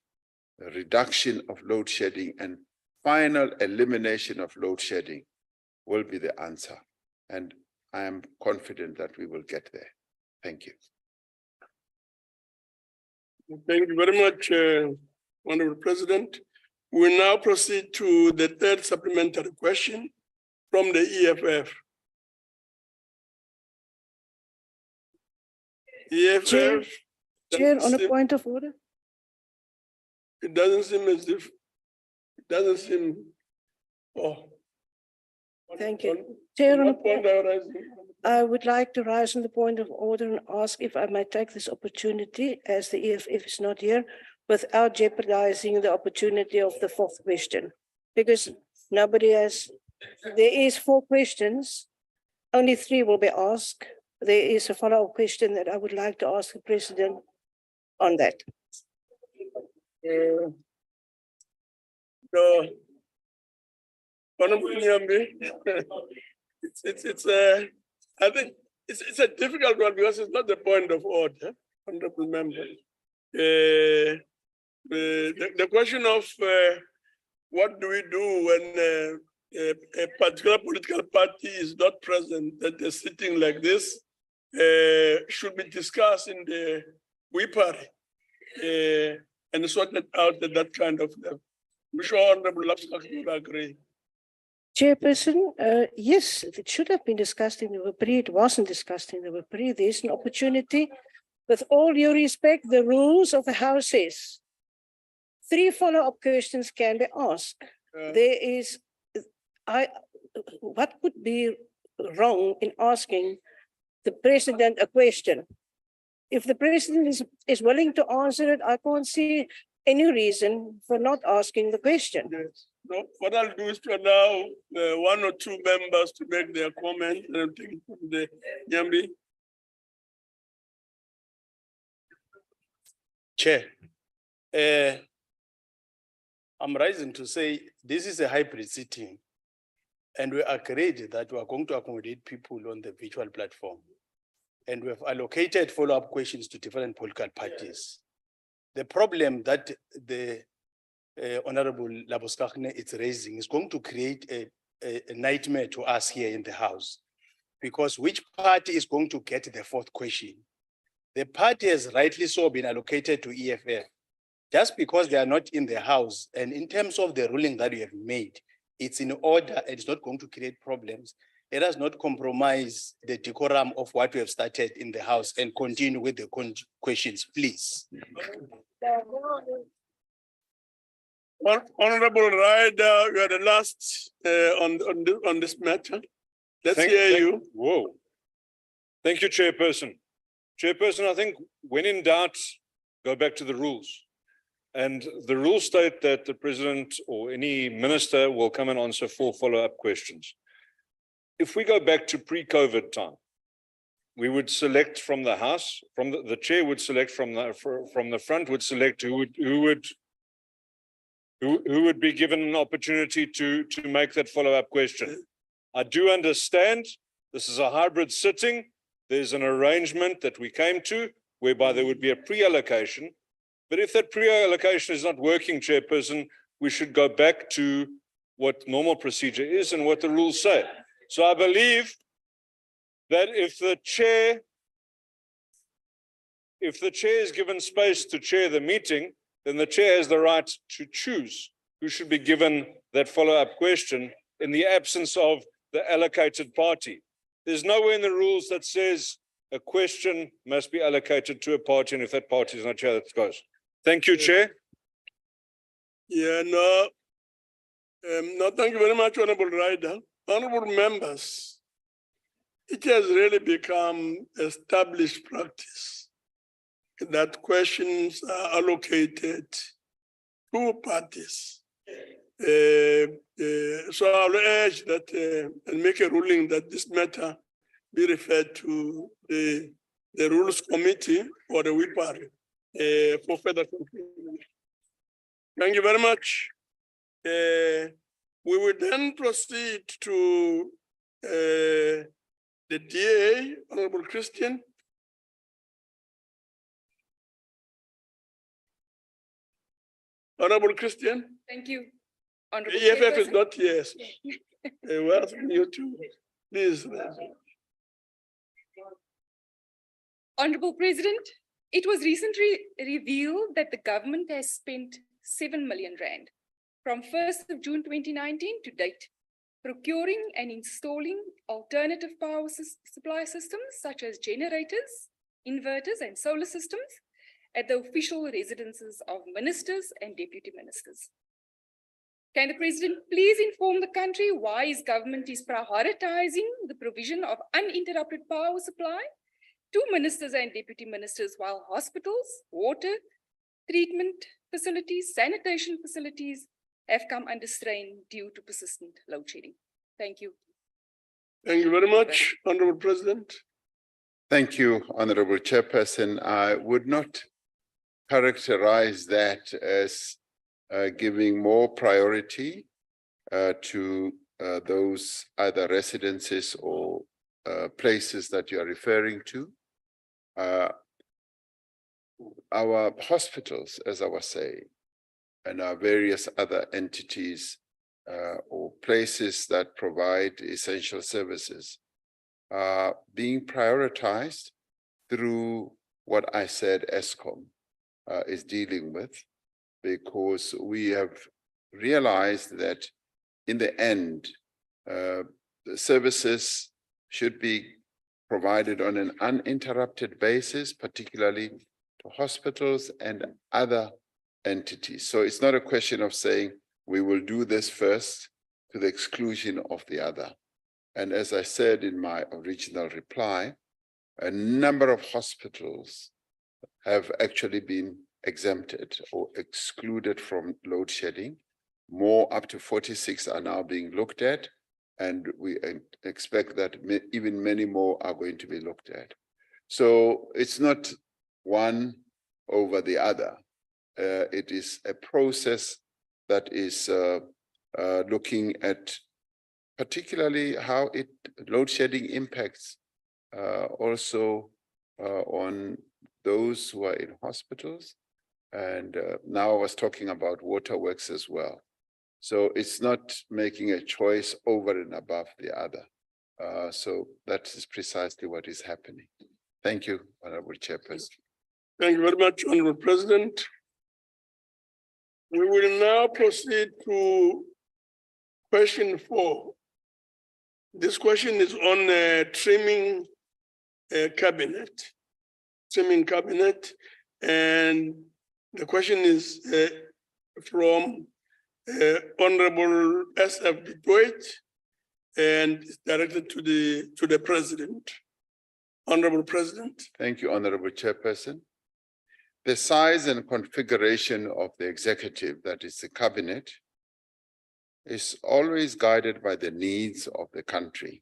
the reduction of load shedding and final elimination of load shedding will be the answer. And I am confident that we will get there. Thank you. Thank you very much, Honorable President. We now proceed to the third supplementary question from the EFF. EFF. Chair, on a point of order. It doesn't seem as if, it doesn't seem, oh. Thank you. Chair, on a What point are you raising? I would like to rise on the point of order and ask if I might take this opportunity, as the EFF is not here, without jeopardizing the opportunity of the fourth question. Because nobody has, there is 4 questions, only 3 will be asked. There is a follow-up question that I would like to ask the President on that. No. Honorable Nyambi, I think it's a difficult one because it's not the point of order, honorable member. The question of what do we do when a particular political party is not present at a sitting like this should be discussed in the WIPARI and sorted out at that kind of level. I'm sure Honorable Lapsак will agree. Chairperson, yes, it should have been discussed in the WIPARI. It wasn't discussed in the WIPARI. There's an opportunity. With all due respect, the rules of the House says 3 follow-up questions can be asked. There is, what could be wrong in asking the President a question? If the President is willing to answer it, I can't see any reason for not asking the question. Yes. No, what I'll do is to allow 1 or 2 members to make their comment and I'll take it from the Nyambi. Chair, I'm rising to say this is a hybrid sitting, and we agreed that we are going to accommodate people on the virtual platform, and we have allocated follow-up questions to different political parties. The problem that the Honorable Laboskachne is raising is going to create a nightmare to us here in the House, because which party is going to get the 4th question? The party has rightly so been allocated to EFF. Just because they are not in the House, and in terms of the ruling that you have made, it's in order and it's not going to create problems. Let us not compromise the decorum of what we have started in the House and continue with the questions, please. Honorable Ryder, you are the last on this matter. Let's hear you. Whoa. Thank you, Chairperson. Chairperson, I think when in doubt, go back to the rules. And the rules state that the President or any minister will come and answer 4 follow-up questions. If we go back to pre-COVID time, we would select from the House, from the chair would select from the front, would select who would be given an opportunity to make that follow-up question. I do understand this is a hybrid sitting. There's an arrangement that we came to whereby there would be a pre-allocation. But if that pre-allocation is not working, Chairperson, we should go back to what normal procedure is and what the rules say. So I believe that if the chair is given space to chair the meeting, then the chair has the right to choose who should be given that follow-up question in the absence of the allocated party. There's nowhere in the rules that says a question must be allocated to a party, and if that party is not chair, that goes. Thank you, Chair. Yeah, no, thank you very much, Honorable Ryder. Honorable members, it has really become established practice that questions are allocated to parties. So I'll urge that and make a ruling that this matter be referred to the Rules Committee or the WIPAR for further consideration. Thank you very much. We will then proceed to the DA, Honorable Christian. Honorable Christian. Thank you. The Honorable EFF is Chairperson. not here. We're asking you to please. Honorable President, it was recently revealed that the government has spent 7 million rand from 1st of June 2019 to date, procuring and installing alternative power supply systems such as generators, inverters, and solar systems at the official residences of ministers and deputy ministers. Can the President please inform the country why his government is prioritizing the provision of uninterrupted power supply to ministers and deputy ministers while hospitals, water, treatment facilities, sanitation facilities have come under strain due to persistent load shedding? Thank you. Thank you very much, Honorable President. Thank you, Honorable Chairperson. I would not characterize that as giving more priority to those either residences or places that you are referring to. Our hospitals, as I was saying, and our various other entities or places that provide essential services are being prioritized through what I said ESCOM is dealing with, because we have realized that in the end, the services should be provided on an uninterrupted basis, particularly to hospitals and other entities. So it's not a question of saying we will do this first to the exclusion of the other. And as I said in my original reply, a number of hospitals have actually been exempted or excluded from load shedding. More, up to 46 are now being looked at, and we expect that even many more are going to be looked at. So it's not one over the other. It is a process that is looking at particularly how load shedding impacts also on those who are in hospitals. And now I was talking about waterworks as well. So it's not making a choice over and above the other. So that is precisely what is happening. Thank you, Honorable Chairperson. Thank you very much, Honorable President. We will now proceed to question 4. This question is on trimming cabinet, and the question is from Honorable S.F. Detroit and is directed to the President. Honorable President. Thank you, Honorable Chairperson. The size and configuration of the executive, that is the cabinet, is always guided by the needs of the country.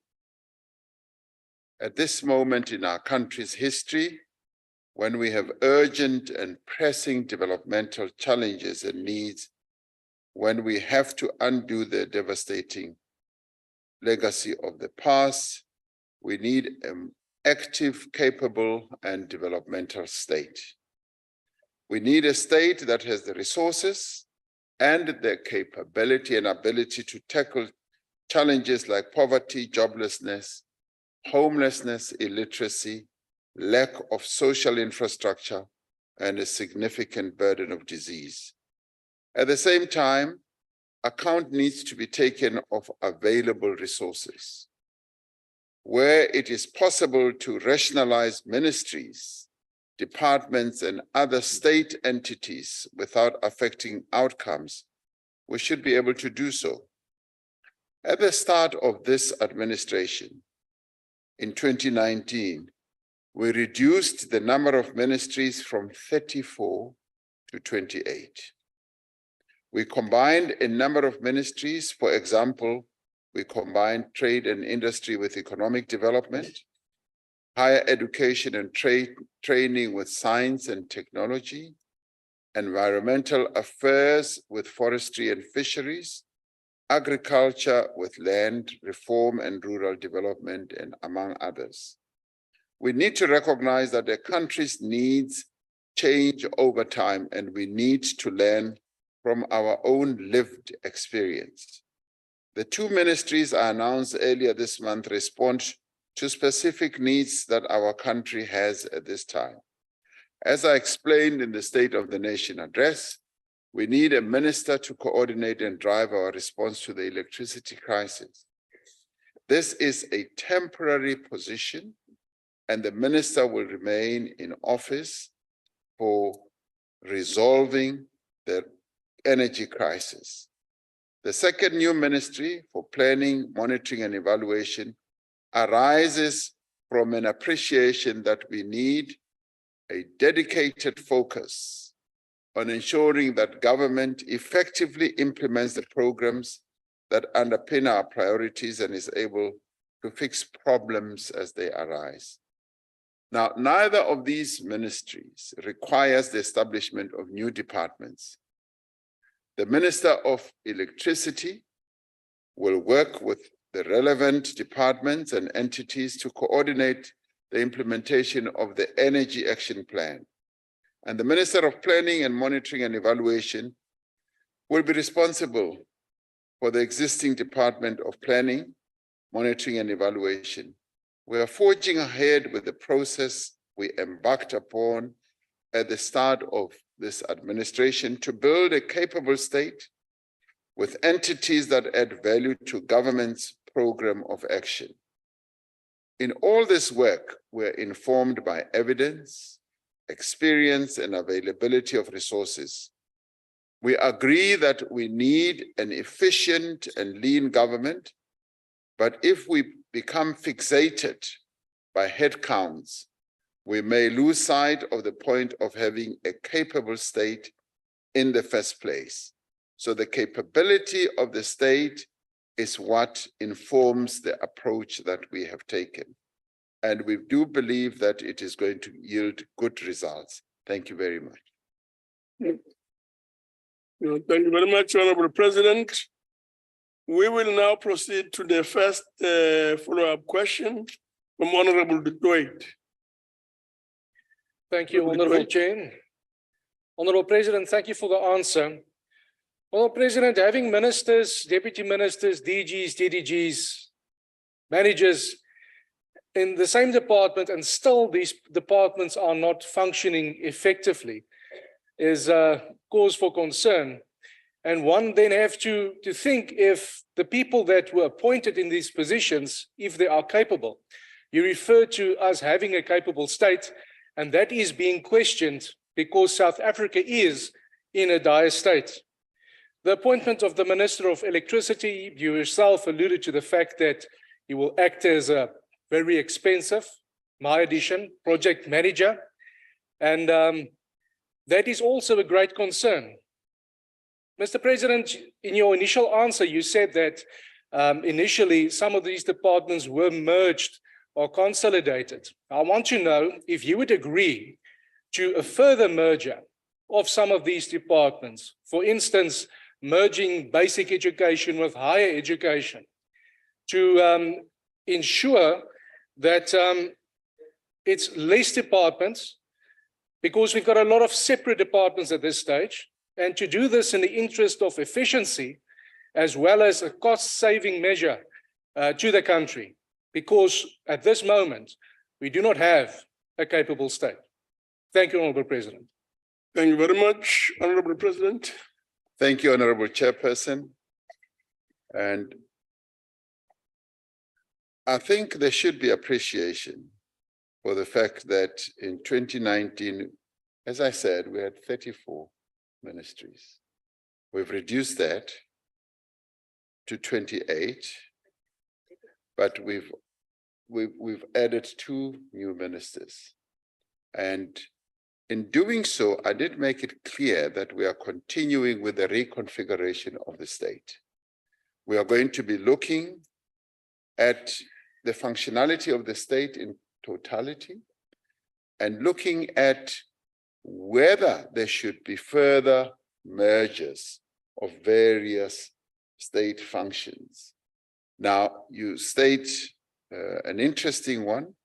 At this moment in our country's history, when we have urgent and pressing developmental challenges and needs, when we have to undo the devastating legacy of the past, we need an active, capable, and developmental state. We need a state that has the resources and the capability and ability to tackle challenges like poverty, joblessness, homelessness, illiteracy, lack of social infrastructure, and a significant burden of disease. At the same time, account needs to be taken of available resources. Where it is possible to rationalize ministries, departments, and other state entities without affecting outcomes, we should be able to do so. At the start of this administration, in 2019, we reduced the number of ministries from 34 to 28. We combined a number of ministries. For example, we combined trade and industry with economic development, higher education and training with science and technology, environmental affairs with forestry and fisheries, agriculture with land reform and rural development, and among others. We need to recognize that the country's needs change over time, and we need to learn from our own lived experience. The two ministries I announced earlier this month respond to specific needs that our country has at this time. As I explained in the State of the Nation address, we need a minister to coordinate and drive our response to the electricity crisis. This is a temporary position, and the minister will remain in office for resolving the energy crisis. The second new ministry for planning, monitoring, and evaluation arises from an appreciation that we need a dedicated focus on ensuring that government effectively implements the programs that underpin our priorities and is able to fix problems as they arise. Now, neither of these ministries requires the establishment of new departments. The Minister of Electricity will work with the relevant departments and entities to coordinate the implementation of the Energy Action Plan. And the Minister of Planning and Monitoring and Evaluation will be responsible for the existing Department of Planning, Monitoring and Evaluation. We are forging ahead with the process we embarked upon at the start of this administration to build a capable state with entities that add value to government's program of action. In all this work, we're informed by evidence, experience, and availability of resources. We agree that we need an efficient and lean government, but if we become fixated by headcounts, we may lose sight of the point of having a capable state in the first place. So the capability of the state is what informs the approach that we have taken. And we do believe that it is going to yield good results. Thank you very much. Thank you very much, Honorable President. We will now proceed to the first follow-up question from Honorable Dwight. Thank you, Honorable Chair. Honorable President, thank you for the answer. Honorable President, having ministers, deputy ministers, DGs, DDGs, managers in the same department, and still these departments are not functioning effectively, is a cause for concern. And one then have to think if the people that were appointed in these positions, if they are capable. You refer to us having a capable state, and that is being questioned because South Africa is in a dire state. The appointment of the Minister of Electricity, you yourself alluded to the fact that he will act as a very expensive, my addition, project manager. And that is also a great concern. Mr. President, in your initial answer, you said that initially some of these departments were merged or consolidated. I want to know if you would agree to a further merger of some of these departments. For instance, merging basic education with higher education to ensure that it's less departments, because we've got a lot of separate departments at this stage, and to do this in the interest of efficiency, as well as a cost-saving measure to the country, because at this moment, we do not have a capable state. Thank you, Honorable President. Thank you very much, Honorable President. Thank you, Honorable Chairperson. And I think there should be appreciation for the fact that in 2019, as I said, we had 34 ministries. We've reduced that to 28, but we've added 2 new ministers. And In doing so, I did make it clear that we are continuing with the reconfiguration of the state. We are going to be looking at the functionality of the state in totality and looking at whether there should be further mergers of various state functions. Now, you state an interesting one.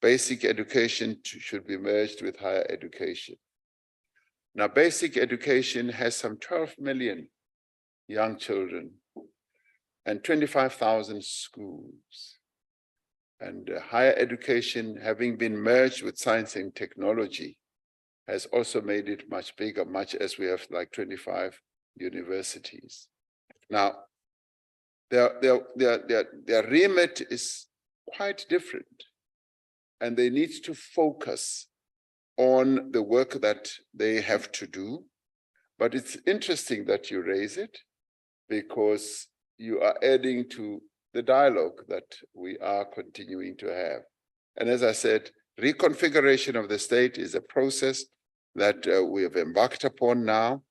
Basic education should be merged with higher education. Now, basic education has some 12 million young children and 25,000 schools. And higher education, having been merged with science and technology, has also made it much bigger, much as we have like 25 universities. Now, their remit is quite different, and they need to focus on the work that they have to do. But it's interesting that you raise it, because you are adding to the dialogue that we are continuing to have. And as I said, reconfiguration of the state is a process that we have embarked upon now.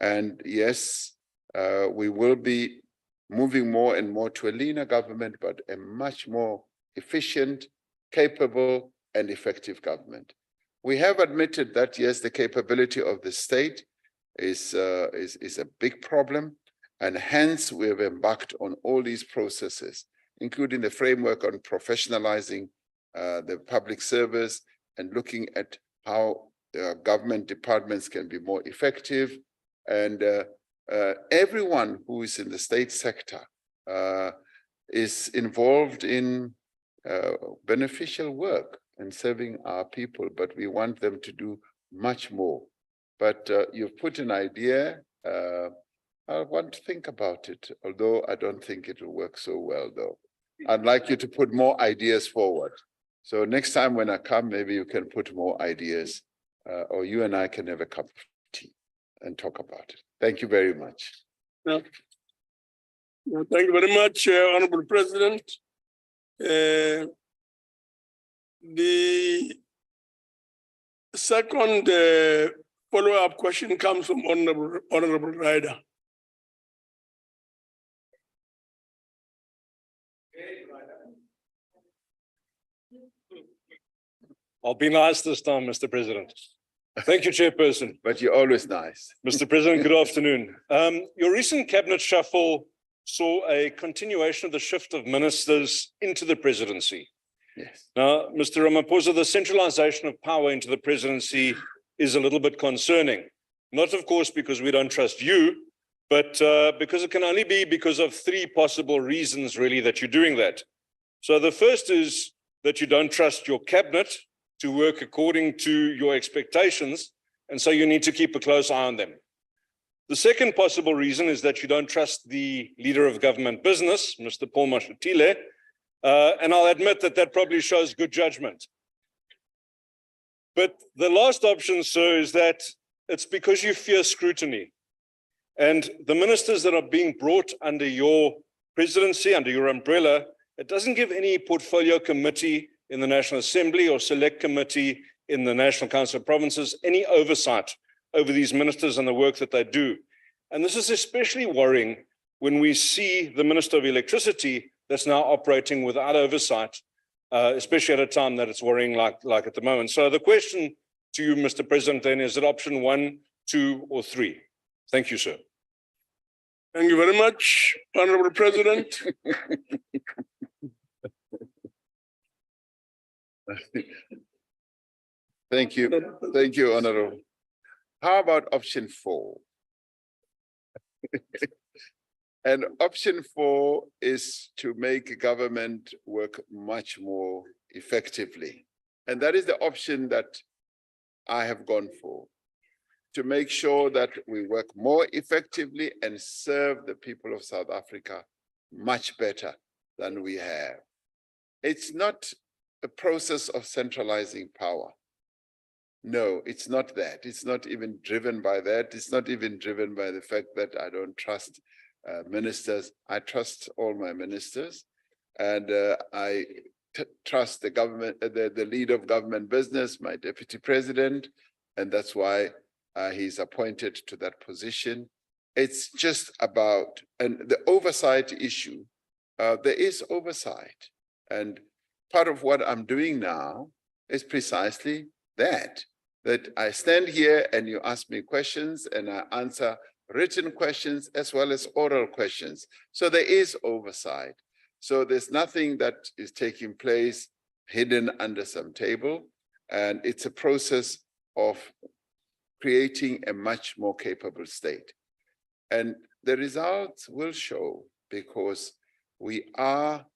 And yes, we will be moving more and more to a leaner government, but a much more efficient, capable, and effective government. We have admitted that, yes, the capability of the state is a big problem. And hence, we have embarked on all these processes, including the framework on professionalizing the public service and looking at how government departments can be more effective. And everyone who is in the state sector is involved in beneficial work and serving our people, but we want them to do much more. But you've put an idea. I want to think about it, although I don't think it will work so well, though. I'd like you to put more ideas forward. So next time when I come, maybe you can put more ideas, or you and I can have a cup of tea and talk about it. Thank you very much. Yeah. Thank you very much, Honorable President. The second follow-up question comes from Honorable Ryder. I'll be nice this time, Mr. President. Thank you, Chairperson. But you're always nice. Mr. President, good afternoon. Your recent cabinet shuffle saw a continuation of the shift of ministers into the presidency. Yes. Now, Mr. Ramaphosa, the centralization of power into the presidency is a little bit concerning. Not, of course, because we don't trust you, but because it can only be because of three possible reasons, really, that you're doing that. So the first is that you don't trust your cabinet to work according to your expectations, and so you need to keep a close eye on them. The second possible reason is that you don't trust the leader of government business, Mr. Paul Mashatile, and I'll admit that that probably shows good judgment. But the last option, sir, is that it's because you fear scrutiny. And the ministers that are being brought under your presidency, under your umbrella, it doesn't give any portfolio committee in the National Assembly or select committee in the National Council of Provinces any oversight over these ministers and the work that they do. And this is especially worrying when we see the Minister of Electricity that's now operating without oversight, especially at a time that it's worrying like at the moment. So the question to you, Mr. President, then is it option 1, 2, or 3? Thank you, sir. Thank you very much, Honorable President. Thank you. Thank you, Honorable. How about option 4? And option 4 is to make government work much more effectively. And that is the option that I have gone for, to make sure that we work more effectively and serve the people of South Africa much better than we have. It's not a process of centralizing power. No, it's not that. It's not even driven by that. It's not even driven by the fact that I don't trust ministers. I trust all my ministers, and I trust the government, the leader of government business, my deputy president, and that's why he's appointed to that position. It's just about, and the oversight issue, there is oversight. And part of what I'm doing now is precisely that I stand here and you ask me questions and I answer written questions as well as oral questions. So there is oversight. So there's nothing that is taking place hidden under some table. And it's a process of creating a much more capable state. And the results will show, because we are,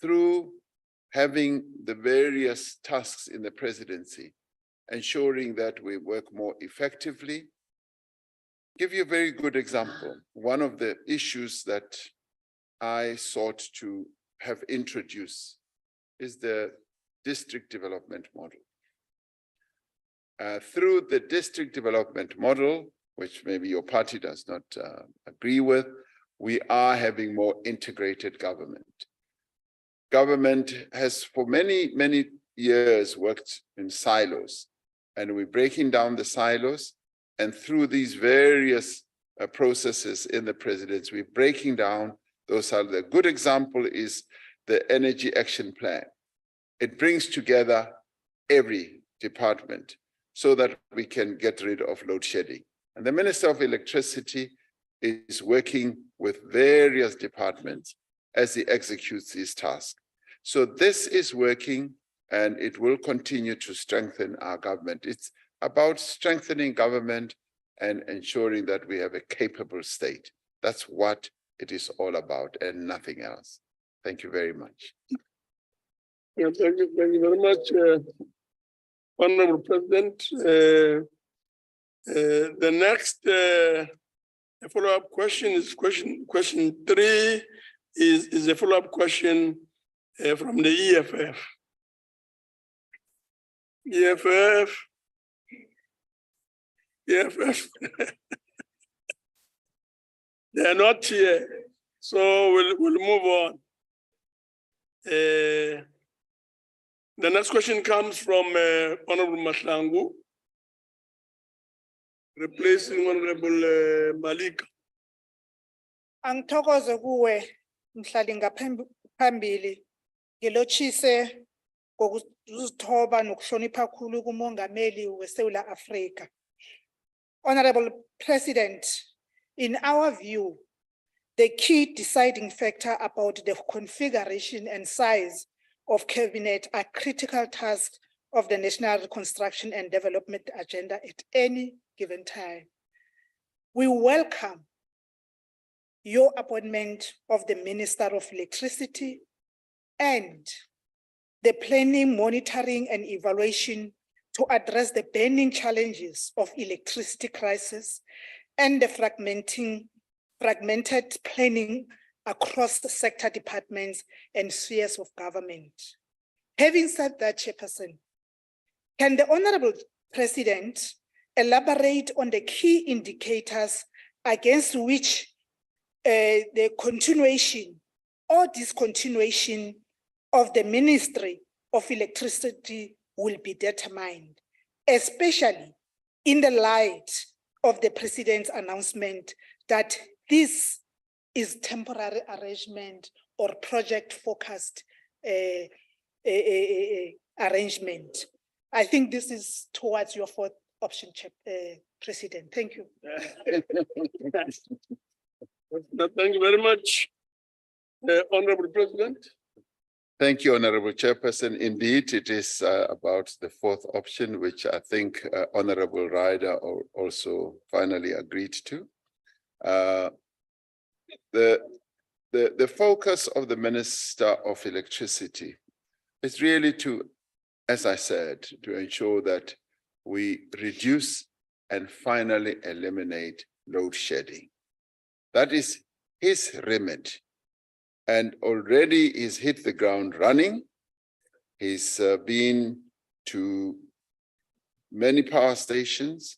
through having the various tasks in the presidency, ensuring that we work more effectively. Give you a very good example. One of the issues that I sought to have introduced is the district development model. Through the district development model, which maybe your party does not agree with, we are having more integrated government. Government has for many, many years worked in silos, and we're breaking down the silos, and through these various processes in the presidency, we're breaking down those silos. A good example is the Energy Action Plan. It brings together every department so that we can get rid of load shedding. And the Minister of Electricity is working with various departments as he executes his task. So this is working, and it will continue to strengthen our government. It's about strengthening government and ensuring that we have a capable state. That's what it is all about and nothing else. Thank you very much. Yeah, thank you very much, Honorable President. The next follow-up question is question 3 is a follow-up question from the EFF. EFF. They are not here, so we'll move on. The next question comes from Honorable Mahlangu, replacing Honorable Malika. Angithokoze kuwe mhlali ngaphambili ngilochise ngokuzithoba nokuhlonipha kakhulu kumongameli weSouth Africa. Honorable President, in our view, the key deciding factor about the configuration and size of cabinet are critical tasks of the National Reconstruction and Development Agenda at any given time. We welcome your appointment of the Minister of Electricity and the planning, monitoring, and evaluation to address the burning challenges of electricity crisis and the fragmented planning across the sector departments and spheres of government. Having said that, Chairperson, can the Honorable President elaborate on the key indicators against which the continuation or discontinuation of the Ministry of Electricity will be determined, especially in the light of the President's announcement that this is temporary arrangement or project-focused arrangement? I think this is towards your fourth option, President. Thank you. Thank you very much, Honorable President. Thank you, Honorable Chairperson. Indeed, it is about the fourth option, which I think Honorable Ryder also finally agreed to. The focus of the Minister of Electricity is really to, as I said, to ensure that we reduce and finally eliminate load shedding. That is his remit. And already he's hit the ground running. He's been to many power stations.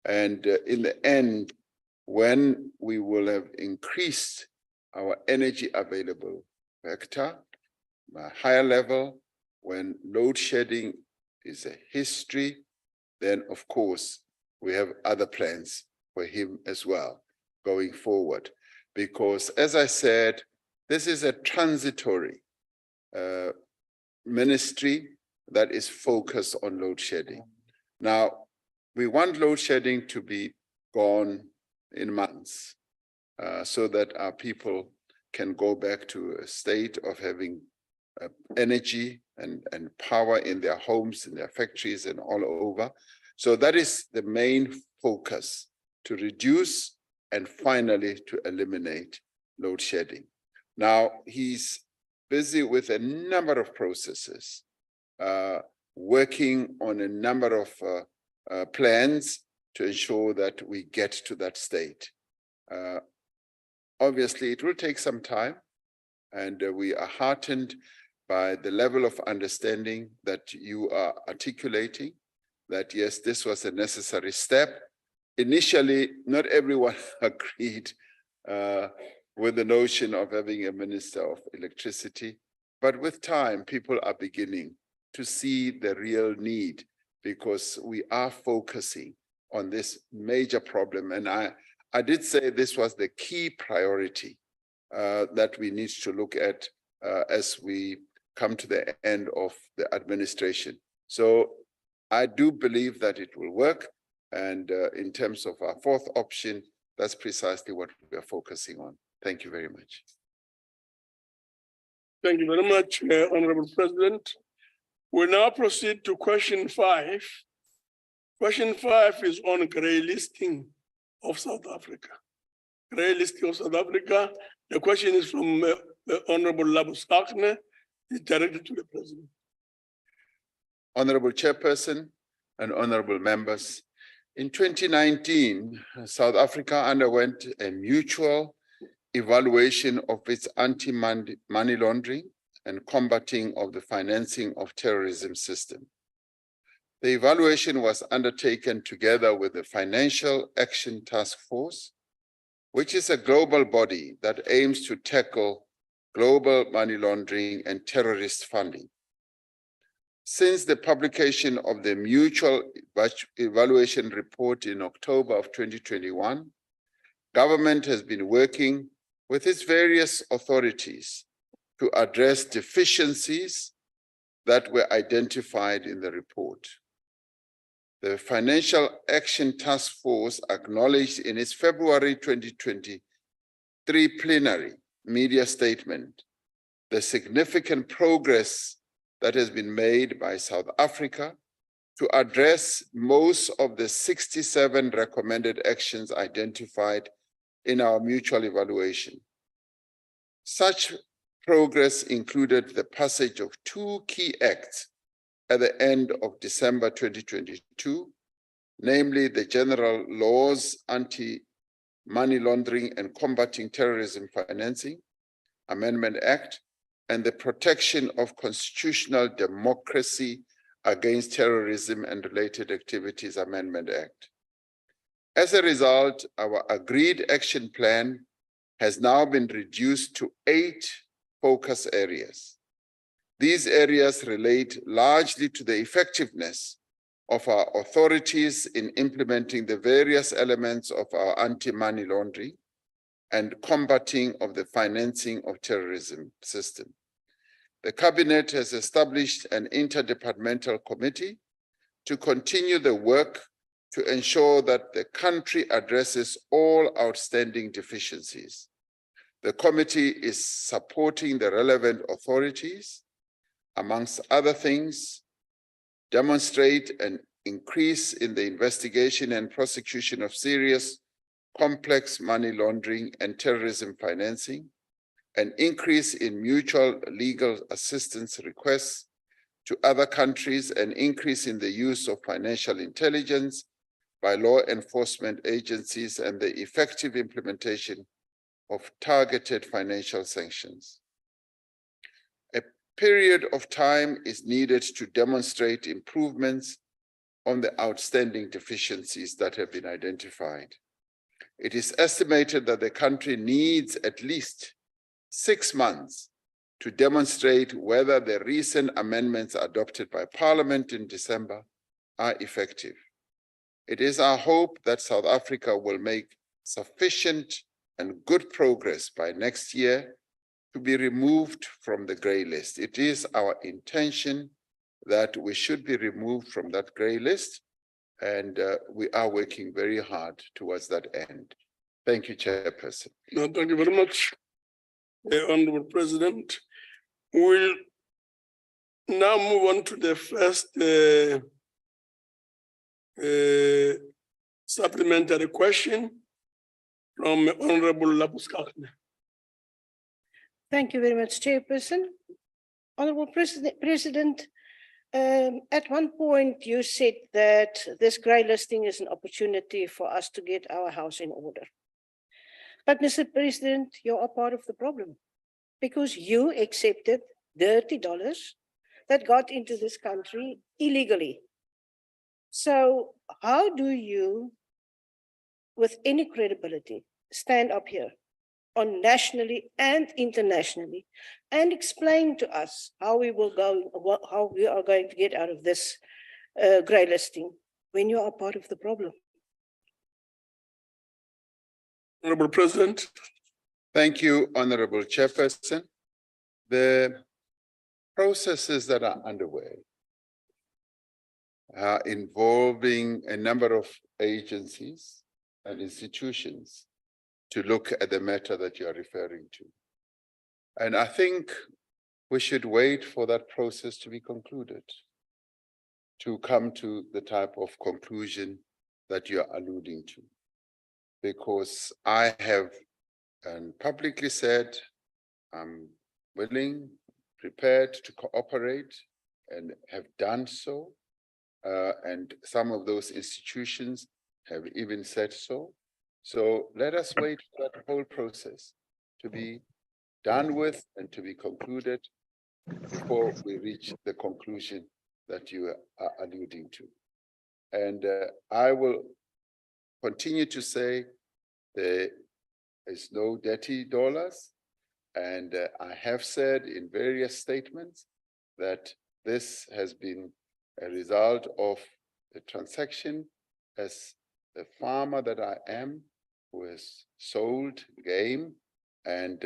And in the end, when we will have increased our energy available vector, a higher level, when load shedding is a history, then of course we have other plans for him as well going forward. Because as I said, this is a transitory ministry that is focused on load shedding. Now, we want load shedding to be gone in months so that our people can go back to a state of having energy and power in their homes, in their factories and all over. So that is the main focus, to reduce and finally to eliminate load shedding. Now, he's busy with a number of processes, working on a number of plans to ensure that we get to that state. Obviously, it will take some time, and we are heartened by the level of understanding that you are articulating, that yes, this was a necessary step. Initially, not everyone agreed with the notion of having a minister of electricity, but with time, people are beginning to see the real need, because we are focusing on this major problem. And I did say this was the key priority that we need to look at as we come to the end of the administration. So I do believe that it will work. And in terms of our fourth option, that's precisely what we are focusing on. Thank you very much. Thank you very much, Honorable President. We now proceed to question 5. Question 5 is on grey listing of South Africa. Grey listing of South Africa. The question is from Honorable Labus Akne, directed to the President. Honorable Chairperson and honorable members, in 2019, South Africa underwent a mutual evaluation of its anti-money laundering and combating of the financing of terrorism system. The evaluation was undertaken together with the Financial Action Task Force, which is a global body that aims to tackle global money laundering and terrorist funding. Since the publication of the mutual evaluation report in October of 2021, government has been working with its various authorities to address deficiencies that were identified in the report. The Financial Action Task Force acknowledged in its February 2023 plenary media statement the significant progress that has been made by South Africa to address most of the 67 recommended actions identified in our mutual evaluation. Such progress included the passage of 2 key acts at the end of December 2022, namely the General Laws Anti-Money Laundering and Combating Terrorism Financing Amendment Act and the Protection of Constitutional Democracy Against Terrorism and Related Activities Amendment Act. As a result, our agreed action plan has now been reduced to 8 focus areas. These areas relate largely to the effectiveness of our authorities in implementing the various elements of our anti-money laundering and combating of the financing of terrorism system. The Cabinet has established an interdepartmental committee to continue the work to ensure that the country addresses all outstanding deficiencies. The committee is supporting the relevant authorities, amongst other things, demonstrate an increase in the investigation and prosecution of serious, complex money laundering and terrorism financing, an increase in mutual legal assistance requests to other countries, an increase in the use of financial intelligence by law enforcement agencies, and the effective implementation of targeted financial sanctions. A period of time is needed to demonstrate improvements on the outstanding deficiencies that have been identified. It is estimated that the country needs at least 6 months to demonstrate whether the recent amendments adopted by Parliament in December are effective. It is our hope that South Africa will make sufficient and good progress by next year to be removed from the grey list. It is our intention that we should be removed from that grey list, and we are working very hard towards that end. Thank you, Chairperson. No, thank you very much, Honorable President. We'll now move on to the first supplementary question from Honorable Labuskakne. Thank you very much, Chairperson. Honorable President, at one point you said that this grey listing is an opportunity for us to get our house in order. But Mr. President, you are part of the problem because you accepted dirty dollars that got into this country illegally. So how do you, with any credibility, stand up here on nationally and internationally and explain to us how we will go, how we are going to get out of this grey listing when you are part of the problem? Honorable President. Thank you, Honorable Chairperson. The processes that are underway are involving a number of agencies and institutions to look at the matter that you are referring to. And I think we should wait for that process to be concluded, to come to the type of conclusion that you are alluding to. Because I have publicly said I'm willing, prepared to cooperate and have done so. And some of those institutions have even said so. So let us wait for that whole process to be done with and to be concluded before we reach the conclusion that you are alluding to. And I will continue to say there is no dirty dollars. And I have said in various statements that this has been a result of the transaction as the farmer that I am, who has sold game, and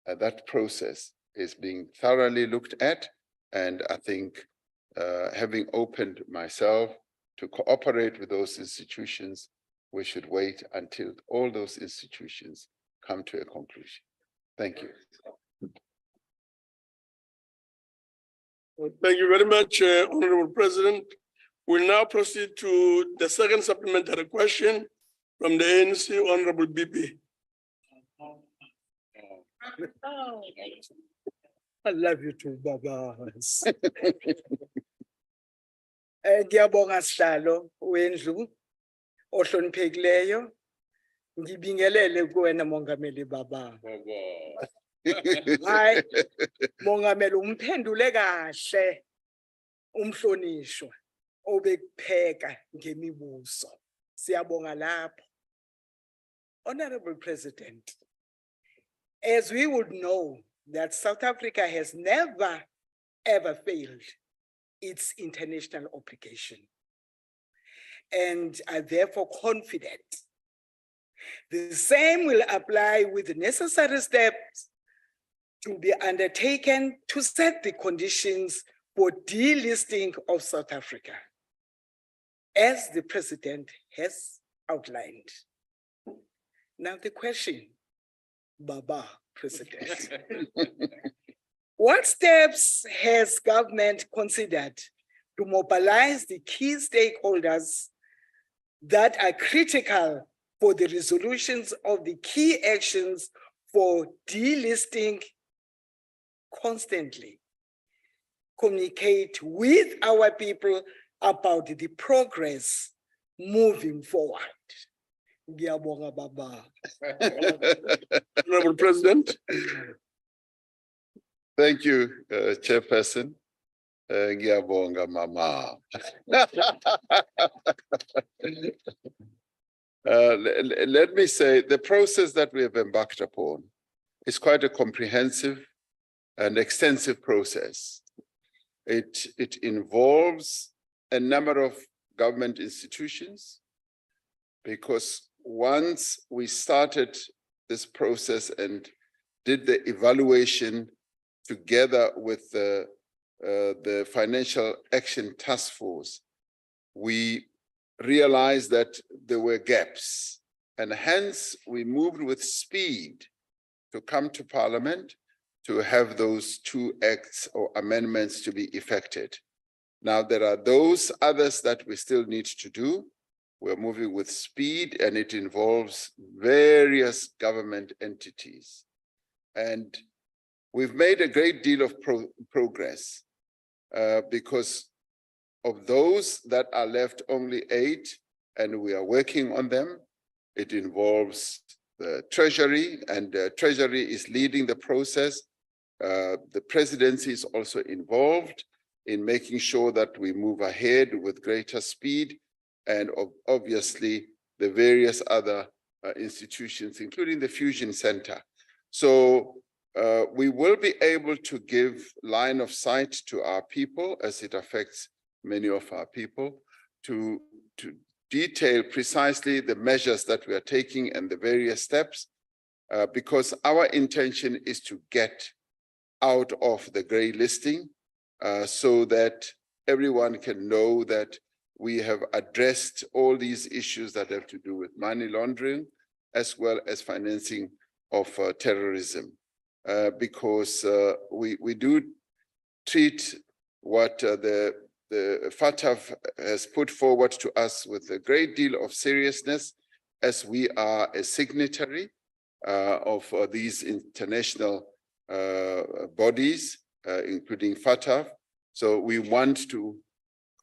that process is being thoroughly looked at. And I think having opened myself to cooperate with those institutions, we should wait until all those institutions come to a conclusion. Thank you. Thank you very much, Honorable President. We'll now proceed to the second supplementary question from the ANC, Honorable BP. I love you too, Baba. Ngiyabonga sihlalo wendlu ohloniphekileyo. Ngibingelele kuwena Mongameli Baba. Hayi Mongameli umphendule kahle umhlonishwa obekupheka ngemibuso. Siyabonga lapho. Honorable President, as we would know that South Africa has never ever failed its international obligation, and are therefore confident the same will apply with the necessary steps to be undertaken to set the conditions for delisting of South Africa, as the President has outlined. Now the question, Baba President, what steps has government considered to mobilize the key stakeholders that are critical for the resolutions of the key actions for delisting? Constantly communicate with our people about the progress moving forward. Ngiyabonga Baba. Honorable President. Thank you, Chairperson. Ngiyabonga Mama. Let me say, the process that we have embarked upon is quite a comprehensive and extensive process. It involves a number of government institutions because once we started this process and did the evaluation together with the Financial Action Task Force, we realized that there were gaps, and hence we moved with speed to come to Parliament to have those two acts or amendments to be effected. Now, there are those others that we still need to do. We're moving with speed, and it involves various government entities. And we've made a great deal of progress because of those that are left, only 8, and we are working on them. It involves the Treasury, and the Treasury is leading the process. The Presidency is also involved in making sure that we move ahead with greater speed, and obviously the various other institutions, including the Fusion Center. So we will be able to give line of sight to our people, as it affects many of our people, to detail precisely the measures that we are taking and the various steps, because our intention is to get out of the gray listing so that everyone can know that we have addressed all these issues that have to do with money laundering, as well as financing of terrorism, because we do treat what the FATF has put forward to us with a great deal of seriousness, as we are a signatory of these international bodies, including FATF. So we want to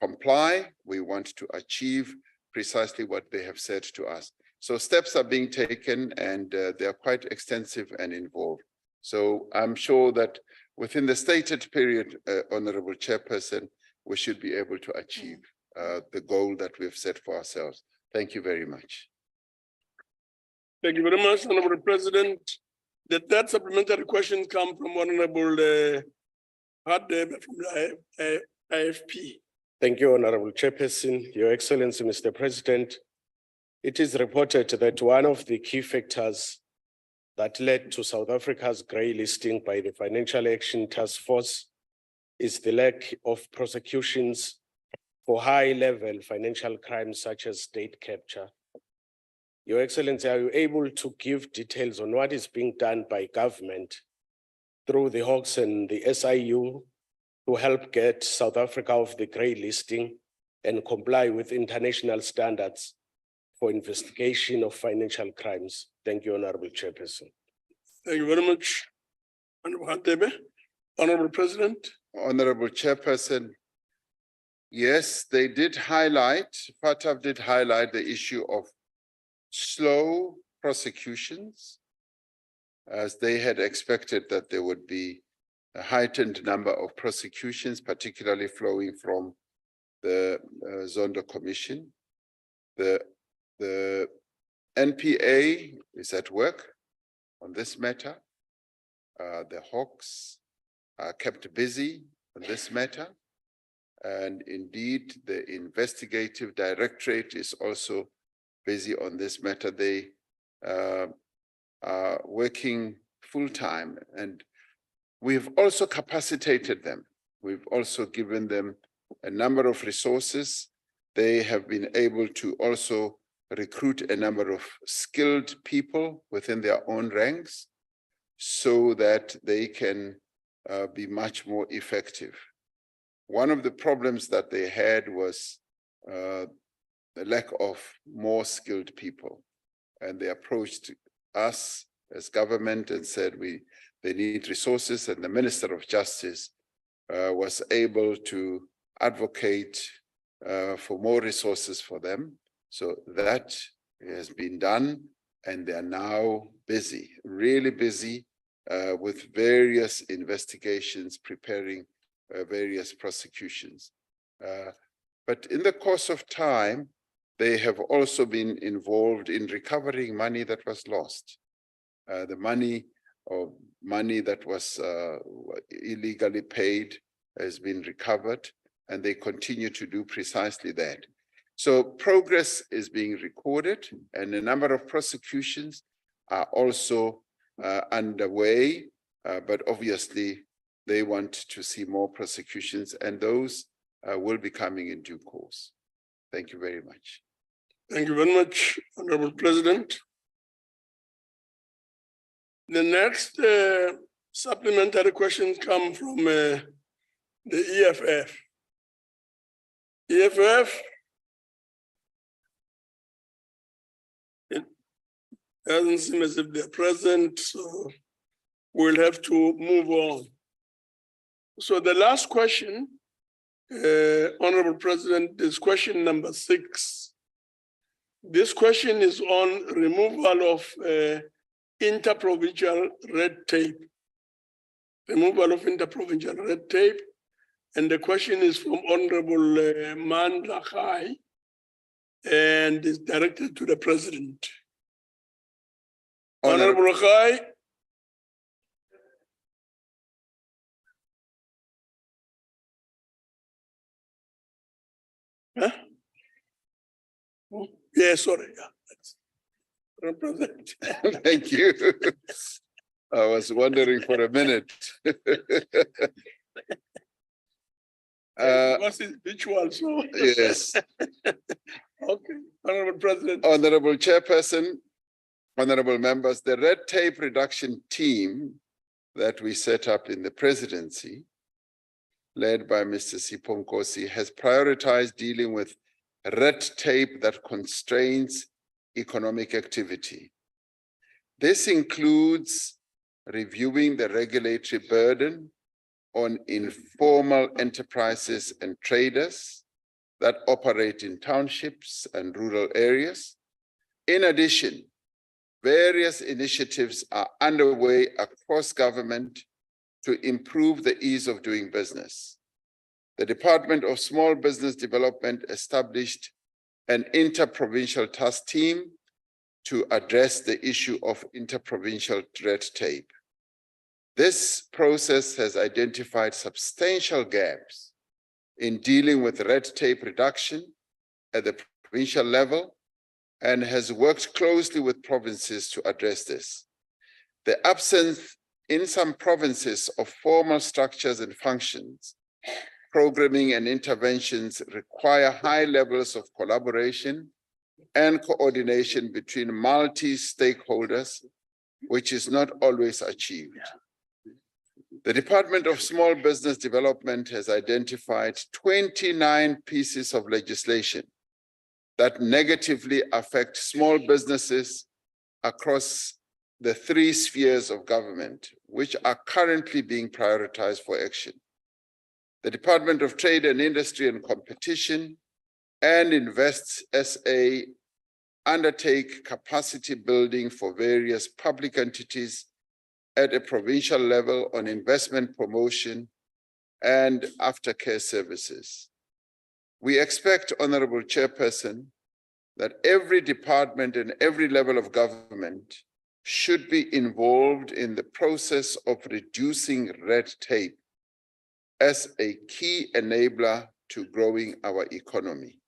comply, we want to achieve precisely what they have said to us. So steps are being taken, and they are quite extensive and involved. So I'm sure that within the stated period, Honorable Chairperson, we should be able to achieve the goal that we've set for ourselves. Thank you very much. Thank you very much, Honorable President. The third supplementary question comes from Honorable Hadebe from the IFP. Thank you, Honorable Chairperson. Your Excellency, Mr. President, it is reported that one of the key factors that led to South Africa's grey listing by the Financial Action Task Force is the lack of prosecutions for high-level financial crimes such as state capture. Your Excellency, are you able to give details on what is being done by government through the Hawks and the SIU to help get South Africa off the grey listing and comply with international standards for investigation of financial crimes? Thank you, Honorable Chairperson. Thank you very much, Honorable Hadebe. Honorable President. Honorable Chairperson, yes, they did highlight, FATF did highlight the issue of slow prosecutions, as they had expected that there would be a heightened number of prosecutions, particularly flowing from the Zondo Commission. The NPA is at work on this matter. The Hawks are kept busy on this matter. And indeed, the investigative directorate is also busy on this matter. They are working full-time, and we've also capacitated them. We've also given them a number of resources. They have been able to also recruit a number of skilled people within their own ranks so that they can be much more effective. One of the problems that they had was the lack of more skilled people. And they approached us as government and said they need resources, and the Minister of Justice was able to advocate for more resources for them. So that has been done, and they are now busy, really busy with various investigations, preparing various prosecutions. But in the course of time, they have also been involved in recovering money that was lost. The money that was illegally paid has been recovered, and they continue to do precisely that. So progress is being recorded and a number of prosecutions are also underway, but obviously they want to see more prosecutions and those will be coming in due course. Thank you very much. Thank you very much, Honorable President. The next supplementary questions come from the EFF. EFF, it doesn't seem as if they're present, so we'll have to move on. So the last question, Honorable President, is question number 6. This question is on removal of interprovincial red tape. Removal of interprovincial red tape. And the question is from Honorable Mandla Khai and is directed to the President. Honorable Khai. Huh? Yeah, sorry. Yeah. President. Thank you. I was wondering for a minute. What's his ritual? So Yes. okay, Honorable President. Honorable Chairperson, honorable members, the red tape reduction team that we set up in the Presidency, led by Mr. Sipho Nkosi, has prioritized dealing with red tape that constrains economic activity. This includes reviewing the regulatory burden on informal enterprises and traders that operate in townships and rural areas. In addition, various initiatives are underway across government to improve the ease of doing business. The Department of Small Business Development established an interprovincial task team to address the issue of interprovincial red tape. This process has identified substantial gaps in dealing with red tape reduction at the provincial level and has worked closely with provinces to address this. The absence in some provinces of formal structures and functions, programming and interventions require high levels of collaboration and coordination between multi-stakeholders, which is not always achieved. The Department of Small Business Development has identified 29 pieces of legislation that negatively affect small businesses across the 3 spheres of government, which are currently being prioritized for action. The Department of Trade and Industry and Competition and Invest SA undertake capacity building for various public entities at a provincial level on investment promotion and aftercare services. We expect, Honorable Chairperson, that every department and every level of government should be involved in the process of reducing red tape as a key enabler to growing our economy.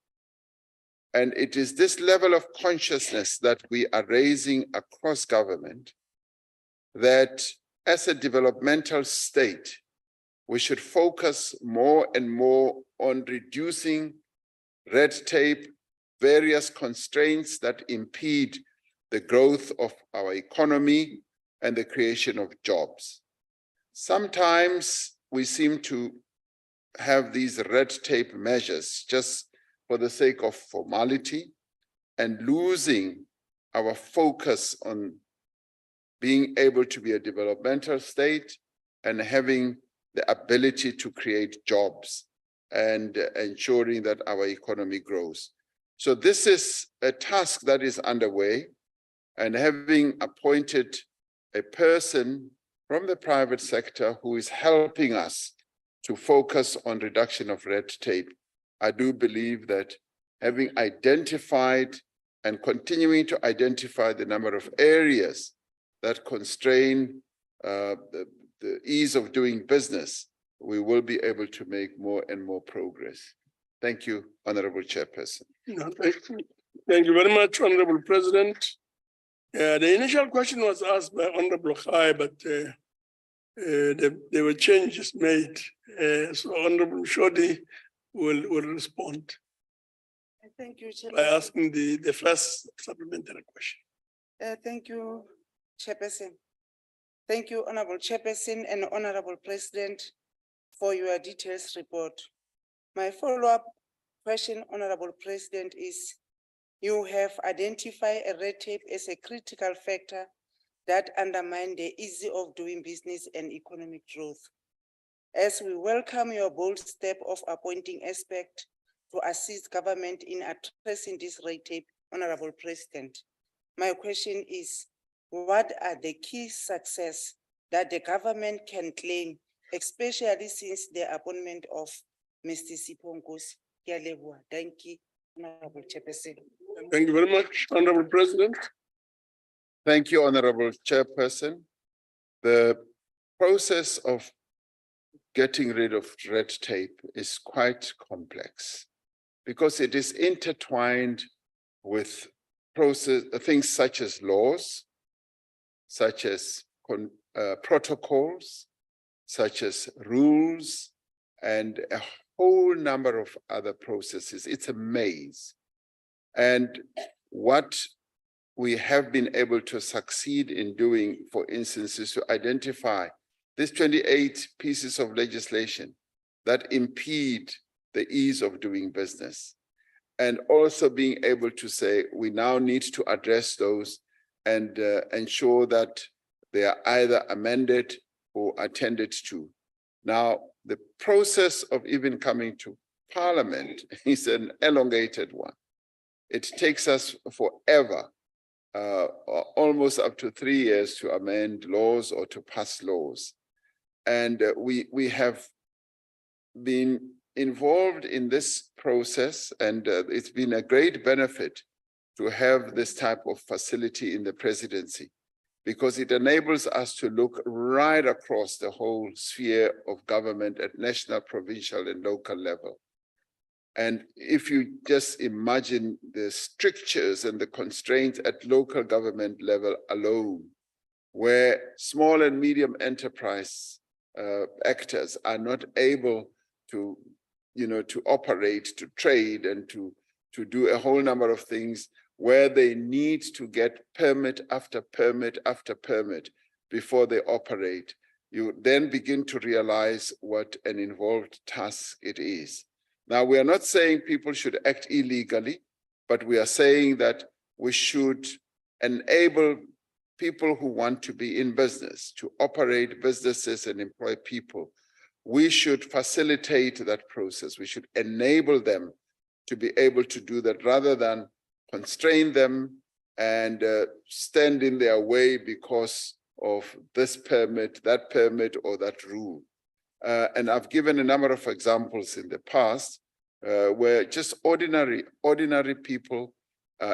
And it is this level of consciousness that we are raising across government, that as a developmental state, we should focus more and more on reducing red tape, various constraints that impede the growth of our economy and the creation of jobs. Sometimes we seem to have these red tape measures just for the sake of formality and losing our focus on being able to be a developmental state and having the ability to create jobs and ensuring that our economy grows. So this is a task that is underway, and having appointed a person from the private sector who is helping us to focus on reduction of red tape, I do believe that having identified and continuing to identify the number of areas that constrain the ease of doing business, we will be able to make more and more progress. Thank you, Honorable Chairperson. No, thank you very much, Honorable President. The initial question was asked by Honorable Khai, but there were changes made. So Honorable Shodi will respond Thank you, by Chairperson. asking the first supplementary question. Thank you, Chairperson. Thank you, Honorable Chairperson and Honorable President, for your details report. My follow-up question, Honorable President, is you have identified a red tape as a critical factor that undermine the ease of doing business and economic growth. As we welcome your bold step of appointing expert to assist government in addressing this red tape, Honorable President, my question is, what are the key success that the government can claim, especially since the appointment of Mr. Sipho Nkosi? Thank you, Honorable Chairperson. Thank you very much, Honorable President. Thank you, Honorable Chairperson. The process of getting rid of red tape is quite complex because it is intertwined with things such as laws, such as protocols, such as rules, and a whole number of other processes. It's a maze. And what we have been able to succeed in doing, for instance, is to identify these 28 pieces of legislation that impede the ease of doing business. And also being able to say, we now need to address those and ensure that they are either amended or attended to. Now, the process of even coming to Parliament is an elongated one. It takes us forever, almost up to 3 years to amend laws or to pass laws. And we have been involved in this process, and it's been a great benefit to have this type of facility in the presidency, because it enables us to look right across the whole sphere of government at national, provincial, and local level. And if you just imagine the strictures and the constraints at local government level alone, where small and medium enterprise actors are not able to, to operate, to trade, and to do a whole number of things, where they need to get permit after permit after permit before they operate, you then begin to realize what an involved task it is. Now, we are not saying people should act illegally, but we are saying that we should enable people who want to be in business, to operate businesses and employ people. We should facilitate that process. We should enable them to be able to do that rather than constrain them and stand in their way because of this permit, or that rule. And I've given a number of examples in the past where just ordinary people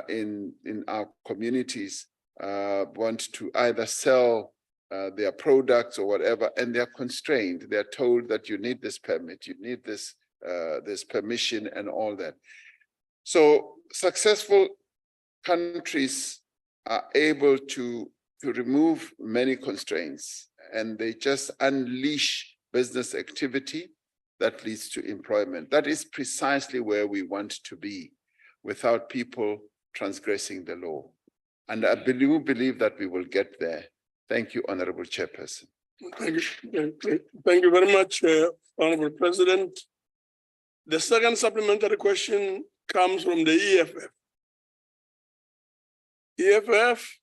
in our communities want to either sell their products or whatever, and they're constrained. They're told that you need this permit, you need this permission and all that. So successful countries are able to remove many constraints, and they just unleash business activity that leads to employment. That is precisely where we want to be, without people transgressing the law. And I believe that we will get there. Thank you, Honorable Chairperson. Thank you very much, Honorable President. The second supplementary question comes from the EFF. EFF.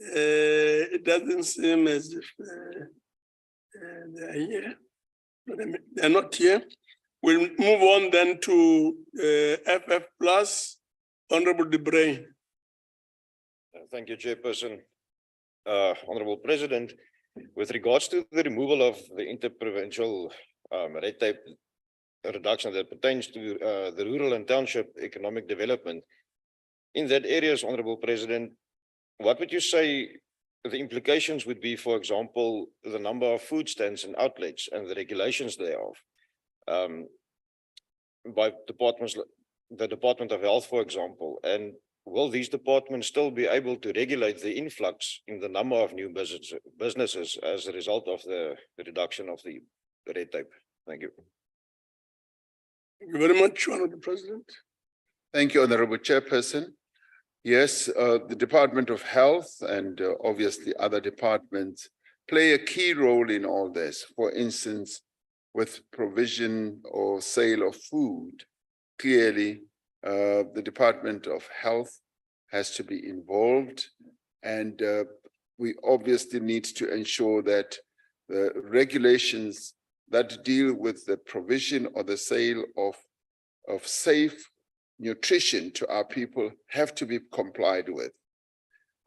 It doesn't seem as if they're here. They're not here. We'll move on then to FF Plus, Honorable De Bruin. Thank you, Chairperson. Honorable President, with regards to the removal of the interprovincial red tape reduction that pertains to the rural and township economic development, in that areas, Honorable President, what would you say the implications would be, for example, the number of food stands and outlets and the regulations thereof. By departments, the Department of Health, for example, and will these departments still be able to regulate the influx in the number of new businesses as a result of the reduction of the red tape? Thank you. Thank you very much, Honorable President. Thank you, Honorable Chairperson. Yes, the Department of Health and obviously other departments play a key role in all this. For instance, with provision or sale of food, clearly the Department of Health has to be involved, and we obviously need to ensure that the regulations that deal with the provision or the sale of safe nutrition to our people have to be complied with.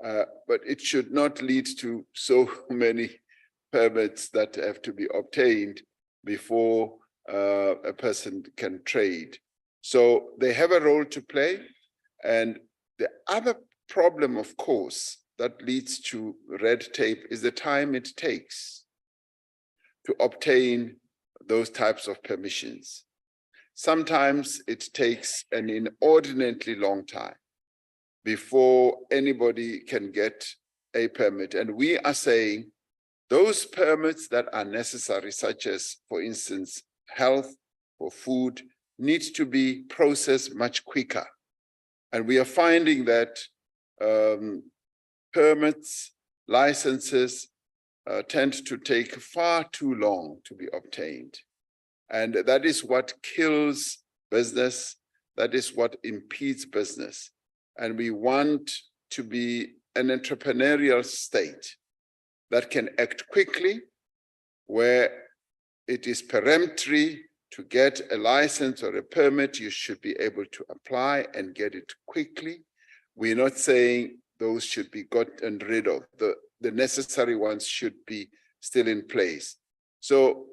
But it should not lead to so many permits that have to be obtained before a person can trade. So they have a role to play. And the other problem, of course, that leads to red tape is the time it takes to obtain those types of permissions. Sometimes it takes an inordinately long time before anybody can get a permit. And we are saying those permits that are necessary, such as, for instance, health or food, need to be processed much quicker. And we are finding that permits, licenses tend to take far too long to be obtained. And that is what kills business. That is what impedes business. And we want to be an entrepreneurial state that can act quickly, where it is peremptory to get a license or a permit. You should be able to apply and get it quickly. We're not saying those should be gotten rid of. The necessary ones should be still in place. So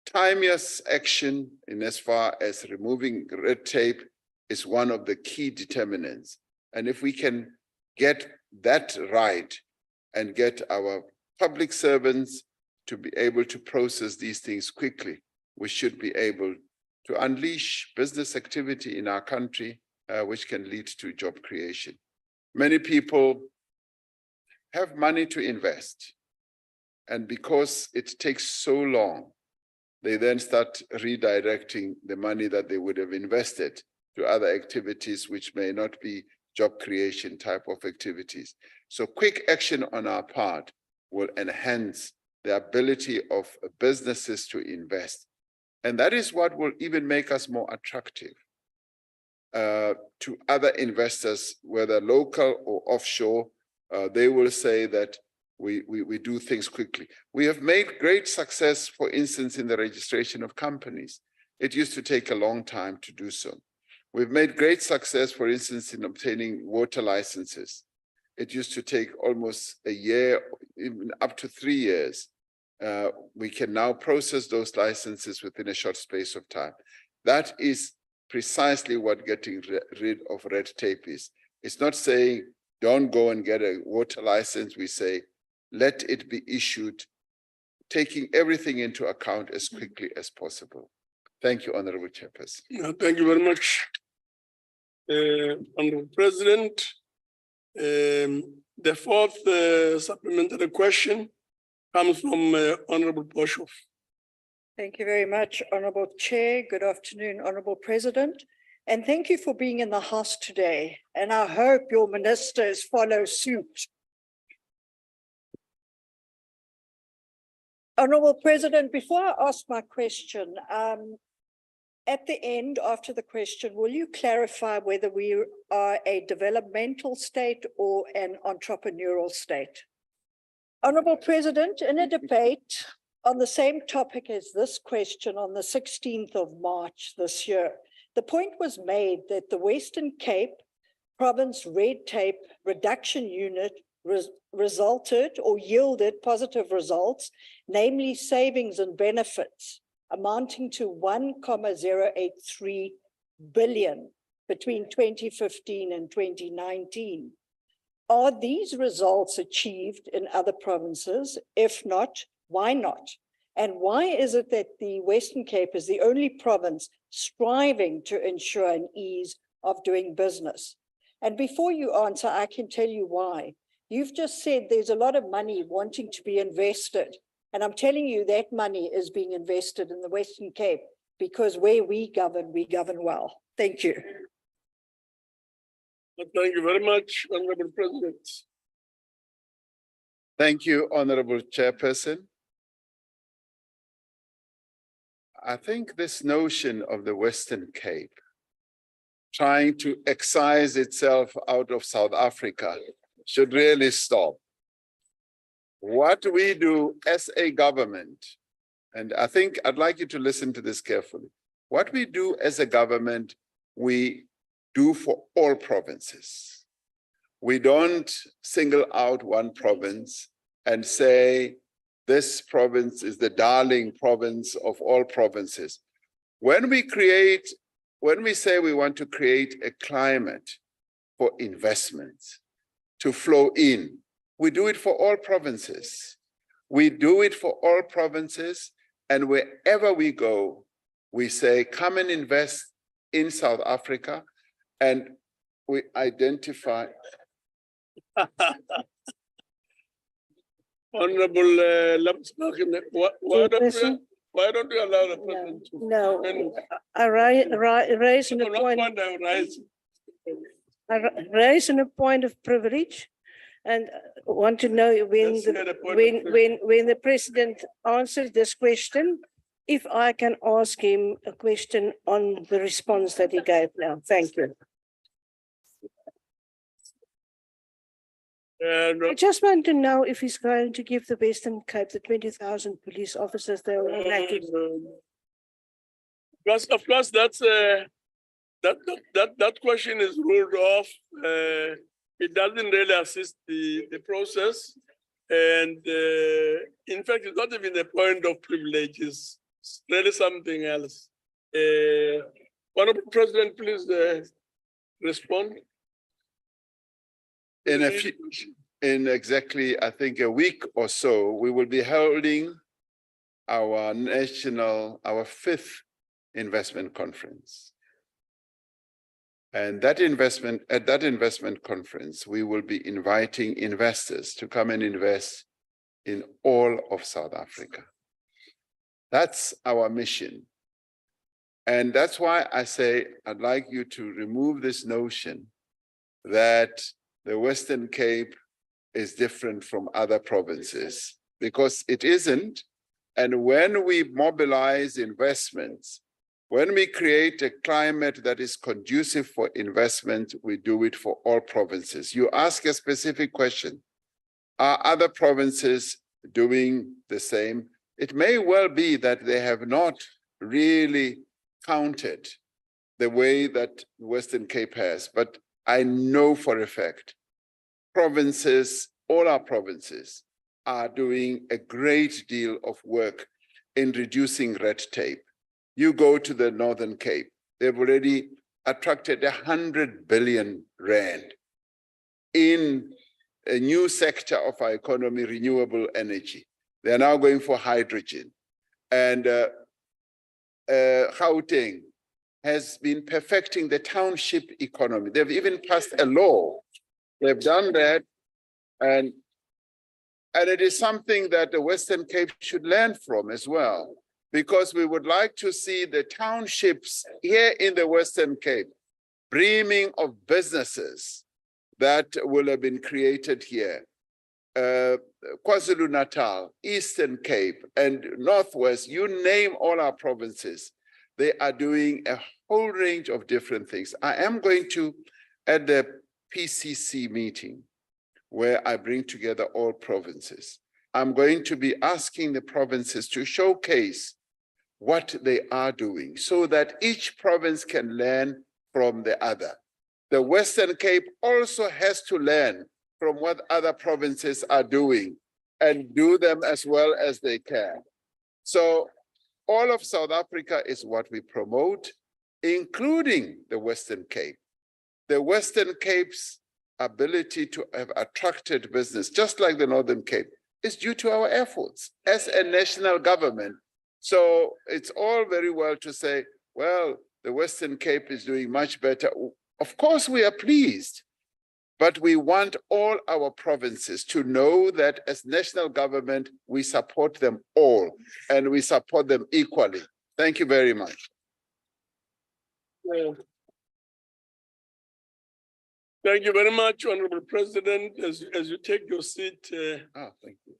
timeous action in as far as removing red tape is one of the key determinants. And if we can get that right and get our public servants to be able to process these things quickly, we should be able to unleash business activity in our country, which can lead to job creation. Many people have money to invest, and because it takes so long, they then start redirecting the money that they would have invested to other activities which may not be job creation type of activities. So quick action on our part will enhance the ability of businesses to invest. And that is what will even make us more attractive to other investors, whether local or offshore. They will say that we do things quickly. We have made great success, for instance, in the registration of companies. It used to take a long time to do so. We've made great success, for instance, in obtaining water licenses. It used to take almost a year, even up to 3 years. We can now process those licenses within a short space of time. That is precisely what getting rid of red tape is. It's not saying, don't go and get a water license. We say, let it be issued, taking everything into account as quickly as possible. Thank you, Honorable Chairperson. Thank you very much, Honorable President. The fourth supplementary question comes from Honorable Boshoff. Thank you very much, Honorable Chair. Good afternoon, Honorable President. And thank you for being in the House today. And I hope your ministers follow suit. Honorable President, before I ask my question, at the end, after the question, will you clarify whether we are a developmental state or an entrepreneurial state? Honorable President, in a debate on the same topic as this question on the 16th of March this year, the point was made that the Western Cape Province Red Tape Reduction Unit resulted or yielded positive results, namely savings and benefits amounting to 1,083 billion between 2015 and 2019. Are these results achieved in other provinces? If not, why not? And why is it that the Western Cape is the only province striving to ensure an ease of doing business? And before you answer, I can tell you why. You've just said there's a lot of money wanting to be invested. And I'm telling you that money is being invested in the Western Cape because where we govern well. Thank you. Thank you very much, Honorable President. Thank you, Honorable Chairperson. I think this notion of the Western Cape trying to excise itself out of South Africa should really stop. What we do as a government, and I think I'd like you to listen to this carefully. What we do as a government, we do for all provinces. We don't single out one province and say, this province is the darling province of all provinces. When we say we want to create a climate for investments to flow in, we do it for all provinces. We do it for all provinces, and wherever we go, we say, come and invest in South Africa, and we identify. Honorable Lamsmakin, why don't we allow the president to? No, I raise in a point. I raise in a point of privilege, and want to know when the president answers this question, if I can ask him a question on the response that he gave now. Thank you. I just want to know if he's going to give the Western Cape the 20,000 police officers they were elected. Because of course that's that question is ruled off. It doesn't really assist the process, and in fact, it's not even the point of privileges. It's really something else. Honorable President, please respond. In exactly, I think, a week or so, we will be holding our fifth investment conference. And at that investment conference, we will be inviting investors to come and invest in all of South Africa. That's our mission. And that's why I say, I'd like you to remove this notion that the Western Cape is different from other provinces, because it isn't. And when we mobilize investments, when we create a climate that is conducive for investment, we do it for all provinces. You ask a specific question, are other provinces doing the same? It may well be that they have not really counted the way that Western Cape has, but I know for a fact, provinces, all our provinces, are doing a great deal of work in reducing red tape. You go to the Northern Cape, they've already attracted 100 billion rand in a new sector of our economy, renewable energy. They're now going for hydrogen. And Gauteng has been perfecting the township economy. They've even passed a law. They've done that, and it is something that the Western Cape should learn from as well, because we would like to see the townships here in the Western Cape brimming of businesses that will have been created here. KwaZulu-Natal, Eastern Cape, and Northwest, you name all our provinces, they are doing a whole range of different things. I am going to, at the PCC meeting, where I bring together all provinces, I'm going to be asking the provinces to showcase what they are doing so that each province can learn from the other. The Western Cape also has to learn from what other provinces are doing and do them as well as they can. So all of South Africa is what we promote, including the Western Cape. The Western Cape's ability to have attracted business, just like the Northern Cape, is due to our efforts as a national government. So it's all very well to say, well, the Western Cape is doing much better. Of course, we are pleased, but we want all our provinces to know that as national government, we support them all and we support them equally. Thank you very much. Thank you very much, Honorable President. As you take your seat. Thank you.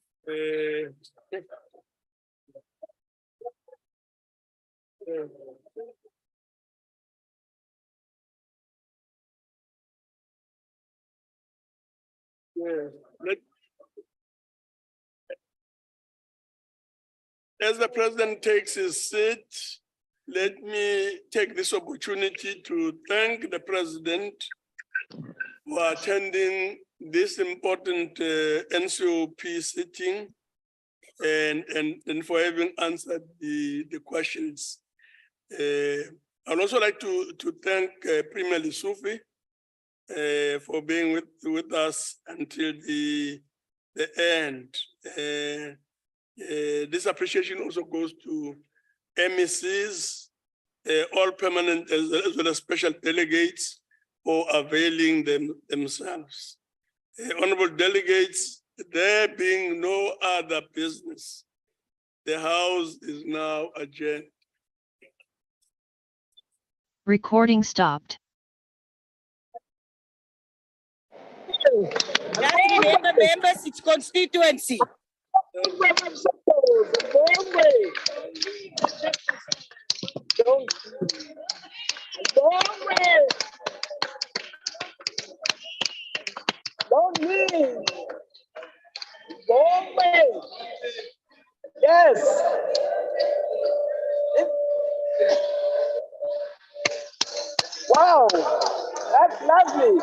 As the president takes his seat, let me take this opportunity to thank the president for attending this important NCOP sitting and for having answered the questions. I'd also like to thank Premier Lisufi for being with us until the end. This appreciation also goes to MECs, all permanent as well as special delegates for availing themselves. Honorable delegates, there being no other business, the House is now adjourned. Recording stopped. Remember members, it's constituency. Don't leave. Don't wait. Yes. Wow, that's lovely.